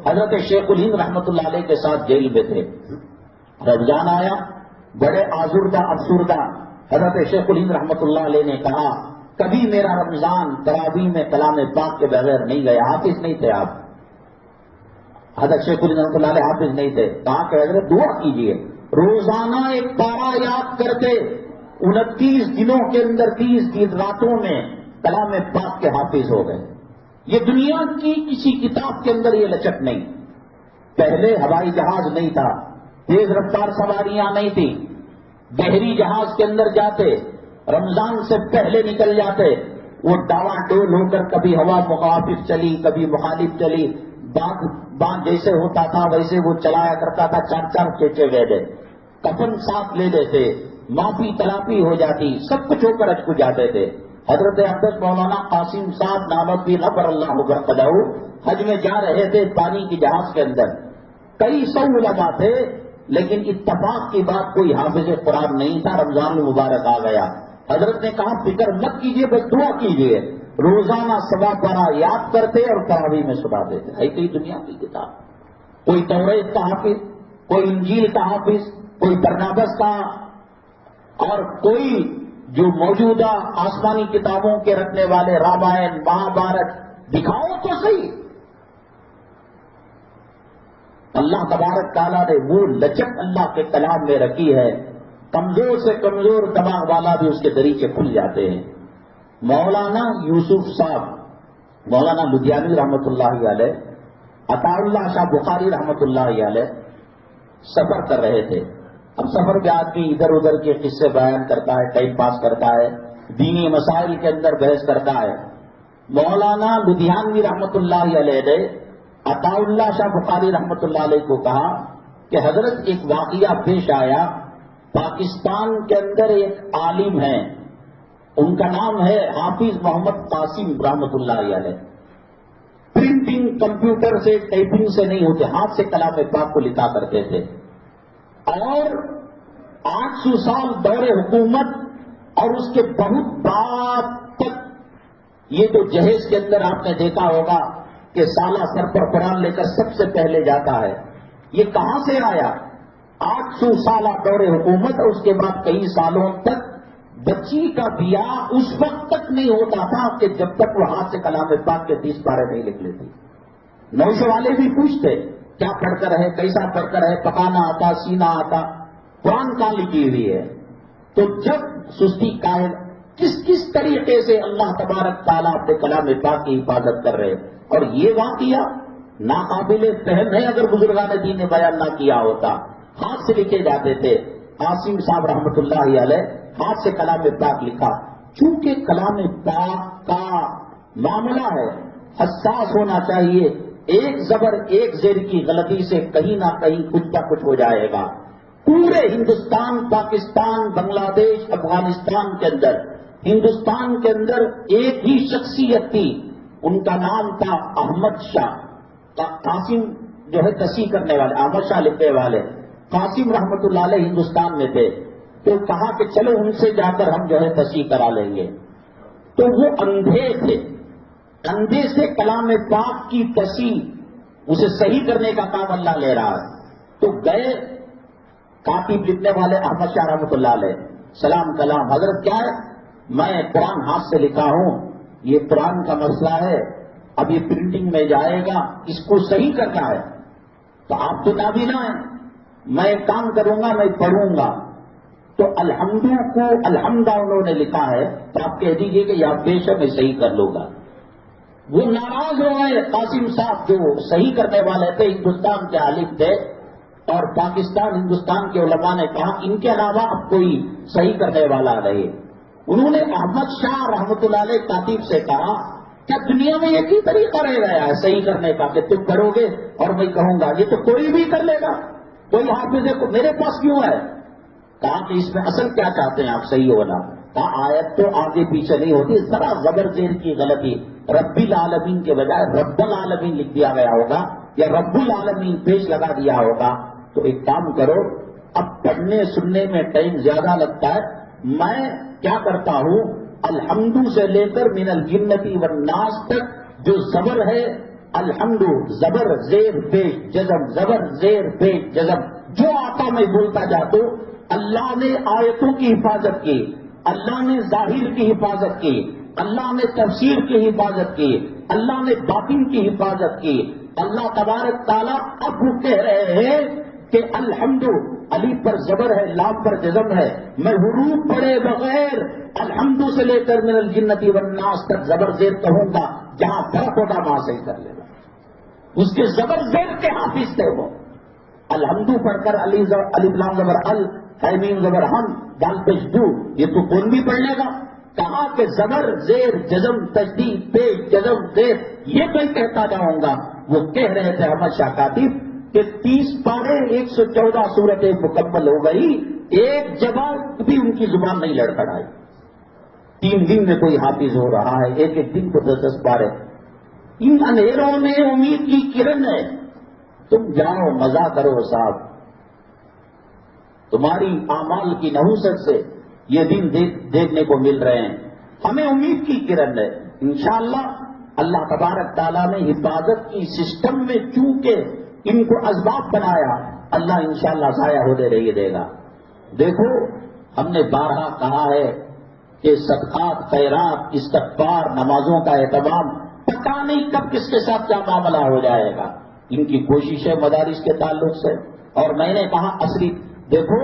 حضرت شیخ الہند رحمۃ اللہ علیہ کے ساتھ جیل میں تھے. رمضان آیا، بڑے آزردہ افسردہ حضرت شیخ الہند رحمۃ اللہ علیہ نے کہا کبھی میرا رمضان تراویح میں کلام پاک کے بغیر نہیں گیا. حافظ نہیں تھے آپ، حضرت شیخ الہند رحمۃ اللہ علیہ حافظ نہیں تھے. کہا کہ حضرت دعا کیجیے، روزانہ ایک پارا یاد کرتے 29 دنوں کے اندر 30 راتوں میں کلام پاک کے حافظ ہو گئے. یہ دنیا کی کسی کتاب کے اندر یہ لچک نہیں. پہلے ہوائی جہاز نہیں تھا، تیز رفتار سواریاں نہیں تھی. بحری جہاز کے اندر جاتے، رمضان سے پہلے نکل جاتے، وہ ڈاوا ڈول ہو کر کبھی ہوا مخالف چلی کبھی مخالف چلی، باندھ جیسے ہوتا تھا ویسے وہ چلایا کرتا تھا. 4 چیچے گئے، کفن ساتھ لے لیتے، معافی تلافی ہو جاتی، سب کچھ ہو کر اچ کو جاتے تھے. حضرت اقدس مولانا قاسم صاحب نامتی نبر اللہ برقدہ حج میں جا رہے تھے پانی کی جہاز کے اندر. کئی 100 علماء تھے، لیکن اتفاق کی بات کوئی حافظ قرآن نہیں تھا. رمضان المبارک آ گیا. حضرت نے کہا فکر مت کیجیے، بس دعا کیجیے. روزانہ سوا پارا یاد کرتے اور تراویح میں سنا دیتے. ہے کئی دنیا کی کتاب، کوئی توریت کا حافظ، کوئی انجیل کا حافظ، کوئی برنابس کا، اور کوئی جو موجودہ آسمانی کتابوں کے رکھنے والے رامائن مہابھارت. دکھاؤ تو صحیح. اللہ تبارک تعالیٰ نے وہ لچک اللہ کے کلام میں رکھی ہے، کمزور سے کمزور دماغ والا بھی اس کے دریچے کھل جاتے ہیں. مولانا یوسف صاحب، مولانا لدھیانوی رحمۃ اللہ علیہ، عطا اللہ شاہ بخاری رحمۃ اللہ علیہ سفر کر رہے تھے. اب سفر کے آدمی ادھر ادھر کے قصے بیان کرتا ہے، ٹائم پاس کرتا ہے، دینی مسائل کے اندر بحث کرتا ہے. مولانا لدھیانوی رحمۃ اللہ علیہ نے عطا اللہ شاہ بخاری رحمۃ اللہ علیہ کو کہا کہ حضرت ایک واقعہ پیش آیا. پاکستان کے اندر ایک عالم ہیں، ان کا نام ہے حافظ محمد قاسم رحمۃ اللہ علیہ. پرنٹنگ کمپیوٹر سے ٹائپنگ سے نہیں ہوتے، ہاتھ سے کلام پاک کو لکھا کرتے تھے. اور 800 سال دور حکومت اور اس کے بہت بعد تک یہ جو جہیز کے اندر آپ نے دیکھا ہوگا کہ سالہ سر پر قرآن لے کر سب سے پہلے جاتا ہے، یہ کہاں سے آیا؟ 800 سالہ دور حکومت اور اس کے بعد کئی سالوں تک بچی کا بیاہ اس وقت تک نہیں ہوتا تھا کہ جب تک وہ ہاتھ سے کلام پاک کے 30 پارے نہیں لکھ لیتی. نوش والے بھی پوچھتے کیا پڑھ کر ہے، کیسا پڑھ کر ہے، پکانا آتا، سینا آتا، قرآن کہاں لکھی ہوئی ہے. تو جب سستی قائل کس طریقے سے اللہ تبارک تعالیٰ اپنے کلام پاک کی حفاظت کر رہے. اور یہ واقعہ ناقابل فہم ہے اگر بزرگان دین نے بیان نہ کیا ہوتا. ہاتھ سے لکھے جاتے تھے. قاسم صاحب رحمۃ اللہ علیہ ہاتھ سے کلام پاک لکھا. چونکہ کلام پاک کا معاملہ ہے، حساس ہونا چاہیے. ایک زبر ایک زیر کی غلطی سے کہیں نہ کہیں کچھ نہ کچھ ہو جائے گا. پورے ہندوستان، پاکستان، بنگلہ دیش، افغانستان کے اندر، ہندوستان کے اندر ایک ہی شخصیت تھی، ان کا نام تھا احمد شاہ۔ قاسم جو ہے تصحیح کرنے والے، احمد شاہ لکھنے والے، قاسم رحمت اللہ علیہ ہندوستان میں تھے، تو کہا کہ چلو ان سے جا کر ہم جو ہے تصحیح کرا لیں گے۔ تو وہ اندھے تھے، اندھے سے کلام پاک کی تصحیح، اسے صحیح کرنے کا کام اللہ لے رہا ہے۔ تو گئے کاتب لکھنے والے احمد شاہ رحمۃ اللہ علیہ، سلام کلام، حضرت کیا ہے؟ میں قرآن ہاتھ سے لکھا ہوں، یہ قرآن کا مسئلہ ہے، اب یہ پرنٹنگ میں جائے گا، اس کو صحیح کرنا ہے، تو آپ تو نابینا ہیں، میں ایک کام کروں گا، میں پڑھوں گا۔ تو الحمدو کو الحمدہ انہوں نے لکھا ہے، تو آپ کہہ دیجئے کہ یہ بے شک میں صحیح کر لوں گا۔ وہ ناراض ہو گئے قاسم صاحب جو صحیح کرنے والے تھے، ہندوستان کے عالم تھے، اور پاکستان ہندوستان کے علماء نے کہا ان کے علاوہ اب کوئی صحیح کرنے والا رہے۔ انہوں نے احمد شاہ رحمۃ اللہ علیہ کاتب سے کہا کیا دنیا میں ایک ہی طریقہ رہ گیا ہے صحیح کرنے کا کہ تم کرو گے اور میں کہوں گا؟ یہ تو کوئی بھی کر لے گا، کوئی حافظ ہے، میرے پاس کیوں ہے؟ کہا کہ اس میں اصل کیا چاہتے ہیں آپ صحیح ہونا؟ کہا آیت تو آگے پیچھے نہیں ہوتی، ذرا زبر زیر کی غلطی، رب العالمین کے بجائے رب العالمین لکھ دیا گیا ہوگا یا رب العالمین پیش لگا دیا ہوگا۔ تو ایک کام کرو، اب پڑھنے سننے میں ٹائم زیادہ لگتا ہے، میں کیا کرتا ہوں، الحمد سے لے کر من الجنتی والناس تک جو زبر ہے، الحمد زبر زیر پیش جزم، زبر زیر پیش جزم، جو آتا میں بولتا جاتا ہوں۔ اللہ نے آیتوں کی حفاظت کی، اللہ نے ظاہر کی حفاظت کی، اللہ نے تفسیر کی حفاظت کی، اللہ نے باطن کی حفاظت کی۔ اللہ تبارک تعالیٰ اب وہ کہہ رہے ہیں کہ الحمد، علی پر زبر ہے، لام پر جزم ہے، میں حروف پڑھے بغیر الحمد سے لے کر من الجنتی والناس تک زبر زیر کہوں گا، جہاں فرق ہوگا وہاں سے کر لے گا۔ اس کے زبر زیر کے حافظ تھے وہ۔ الحمد پڑھ کر الف لام زبر ال، حمیم زبر ہم، دال پیش دو، یہ تو کون بھی پڑھ لے گا؟ کہا کہ زبر زیر جزم تشدید پیش جزم زیر، یہ کوئی کہتا جاؤں گا۔ وہ کہہ رہے تھے احمد شاہ کاتب کہ 30 پارے 114 سورتیں مکمل ہو گئی، ایک جواب بھی ان کی زبان نہیں لڑکھڑائی۔ 3 دن میں کوئی حافظ ہو رہا ہے، ایک ایک دن کو 10 پارے۔ ان اندھیروں میں امید کی کرن ہے، تم جاؤ مزہ کرو صاحب، تمہاری اعمال کی نحوست سے یہ دن دیکھنے کو مل رہے ہیں، ہمیں امید کی کرن ہے۔ انشاءاللہ اللہ تبارک تعالیٰ نے حفاظت کی سسٹم میں چونکہ ان کو اسباب بنایا، اللہ انشاءاللہ ضائع ہونے نہیں دے گا۔ دیکھو ہم نے بارہا کہا ہے کہ صدقات، خیرات، استغفار، نمازوں کا اہتمام، پتہ نہیں کب کس کے ساتھ کیا معاملہ ہو جائے گا۔ ان کی کوشش ہے مدارس کے تعلق سے، اور میں نے کہا اصلی دیکھو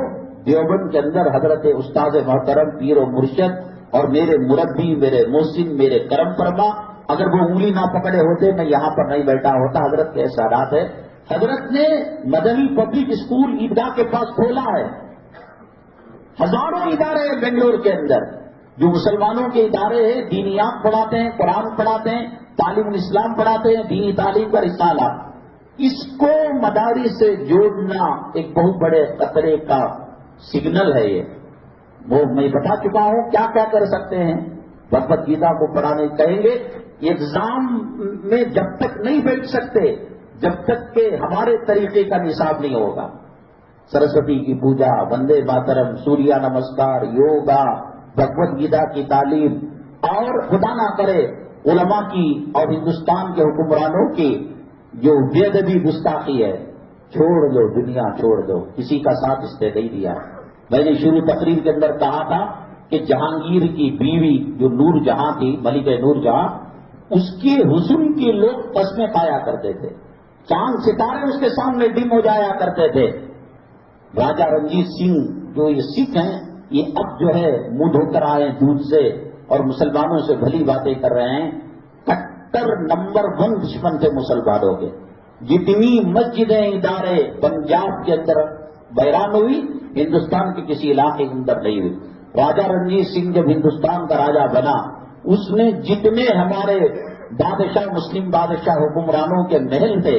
دیوبند کے اندر حضرت استاد محترم پیر و مرشد اور میرے مربی، میرے محسن، میرے کرم فرما، اگر وہ انگلی نہ پکڑے ہوتے میں یہاں پر نہیں بیٹھا ہوتا۔ حضرت کے احسانات ہے، حضرت نے مدنی پبلک اسکول عیدگاہ کے پاس کھولا ہے۔ ہزاروں ادارے ہیں بنگلور کے اندر جو مسلمانوں کے ادارے ہیں، دینیات پڑھاتے ہیں، قرآن پڑھاتے ہیں، تعلیم الاسلام پڑھاتے ہیں، دینی تعلیم کا رسالہ۔ اس کو مدارس سے جوڑنا ایک بہت بڑے خطرے کا سگنل ہے۔ یہ وہ میں بتا چکا ہوں کیا کیا کر سکتے ہیں۔ بھگوت گیتا کو پڑھانے کہیں گے، ایگزام میں جب تک نہیں بیٹھ سکتے جب تک کہ ہمارے طریقے کا نصاب نہیں ہوگا۔ سرسوتی کی پوجا، وندے ماترم، سوریہ نمسکار، یوگا، بھگوت گیتا کی تعلیم، اور خدا نہ کرے علماء کی اور ہندوستان کے حکمرانوں کی جو بے ادبی گستاخی ہے، چھوڑ دو، دنیا چھوڑ دو، کسی کا ساتھ اس نے نہیں دیا۔ میں نے شروع تقریر کے اندر کہا تھا کہ جہانگیر کی بیوی جو نور جہاں تھی، ملکہ نور جہاں، اس کے حسن کے لوگ قسمیں کھایا کرتے تھے، چاند ستارے اس کے سامنے ڈم ہو جایا کرتے تھے۔ راجہ رنجیت سنگھ جو یہ سکھ ہیں، یہ اب جو ہے منہ دھو کر آئے دودھ سے اور مسلمانوں سے بھلی باتیں کر رہے ہیں۔ کٹر نمبر 1 دشمن تھے مسلمانوں کے۔ جتنی مسجدیں، ادارے پنجاب کے اندر بحران ہوئی، ہندوستان کے کسی علاقے کے اندر نہیں ہوئی۔ راجہ رنجیت سنگھ جب ہندوستان کا راجہ بنا، اس نے جتنے ہمارے بادشاہ، مسلم بادشاہ حکمرانوں کے محل تھے،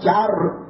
4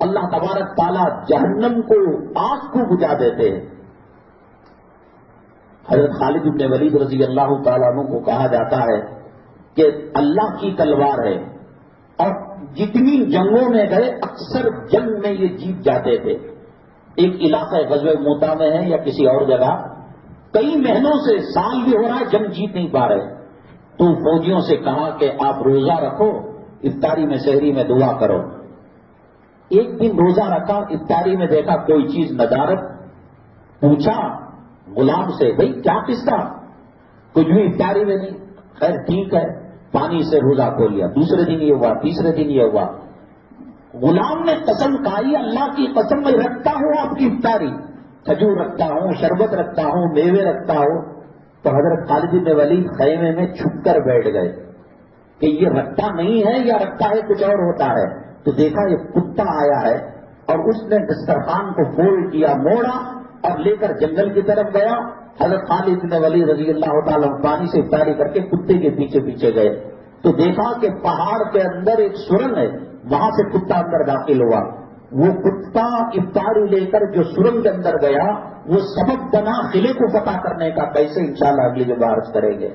اللہ تبارک تعالیٰ جہنم کو آگ کو بجھا دیتے ہیں۔ حضرت خالد بن ولید رضی اللہ تعالیٰ عنہ کو کہا جاتا ہے کہ اللہ کی تلوار ہے، اور جتنی جنگوں میں گئے اکثر جنگ میں یہ جیت جاتے تھے۔ ایک علاقہ غزوہ موتا میں ہے یا کسی اور جگہ، کئی مہینوں سے، سال بھی ہو رہا ہے، جنگ جیت نہیں پا رہے، تو فوجیوں سے کہا کہ آپ روزہ رکھو، افطاری میں سحری میں دعا کرو۔ ایک دن روزہ رکھا، افطاری میں دیکھا کوئی چیز ندارت، پوچھا غلام سے بھئی کیا قصہ؟ کچھ بھی افطاری میں نہیں۔ خیر ٹھیک ہے، پانی سے روزہ کھول لیا۔ دوسرے دن یہ ہوا، تیسرے دن یہ ہوا۔ غلام نے قسم کھائی، اللہ کی قسم میں رکھتا ہوں آپ کی افطاری، کھجور رکھتا ہوں، شربت رکھتا ہوں، میوے رکھتا ہوں۔ تو حضرت خالد بن ولید خیمے میں چھپ کر بیٹھ گئے کہ یہ رکھتا نہیں ہے یا رکھتا ہے کچھ اور ہوتا ہے۔ تو دیکھا یہ کتا آیا ہے، اور اس نے دسترخوان کو فولڈ کیا، موڑا اور لے کر جنگل کی طرف گیا۔ حضرت خالد بن ولید رضی اللہ تعالیٰ پانی سے افطاری کر کے کتے کے پیچھے پیچھے گئے، تو دیکھا کہ پہاڑ کے اندر ایک سرنگ ہے، وہاں سے کتا اندر داخل ہوا۔ وہ کتا افطاری لے کر جو سرنگ کے اندر گیا، وہ سبب بنا قلعے کو فتح کرنے کا۔ کیسے انشاءاللہ اگلی جگہ عرض کریں گے۔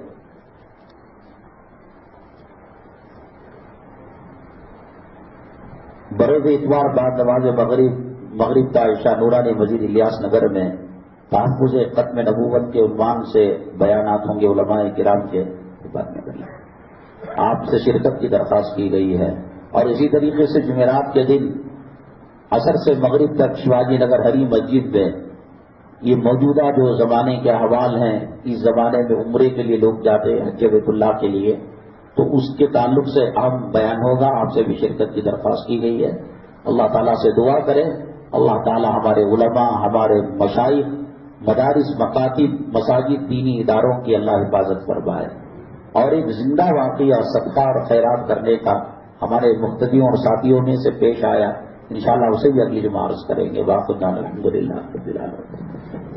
بروز اتوار بعد نماز مغرب کا عشاء نورانی مسجد الیاس نگر میں تحفظ ختم نبوت کے عنوان سے بیانات ہوں گے علماء کرام کے بات میں۔ آپ سے شرکت کی درخواست کی گئی ہے، اور اسی طریقے سے جمعرات کے دن عصر سے مغرب تک شیواجی نگر ہری مسجد میں یہ موجودہ جو زمانے کے احوال ہیں، اس زمانے میں عمرے کے لیے لوگ جاتے ہیں حج بیت اللہ کے لیے، تو اس کے تعلق سے اہم بیان ہوگا۔ آپ سے بھی شرکت کی درخواست کی گئی ہے۔ اللہ تعالیٰ سے دعا کریں، اللہ تعالیٰ ہمارے علماء، ہمارے مشائخ، مدارس، مکاتب، مساجد، دینی اداروں کی اللہ حفاظت فرمائے، اور ایک زندہ واقعہ صدقہ اور خیرات کرنے کا ہمارے مقتدیوں اور ساتھیوں میں سے پیش آیا، انشاءاللہ اسے بھی اگلی جمعہ عرض کریں گے۔ باقی الحمدللہ رب العالمین۔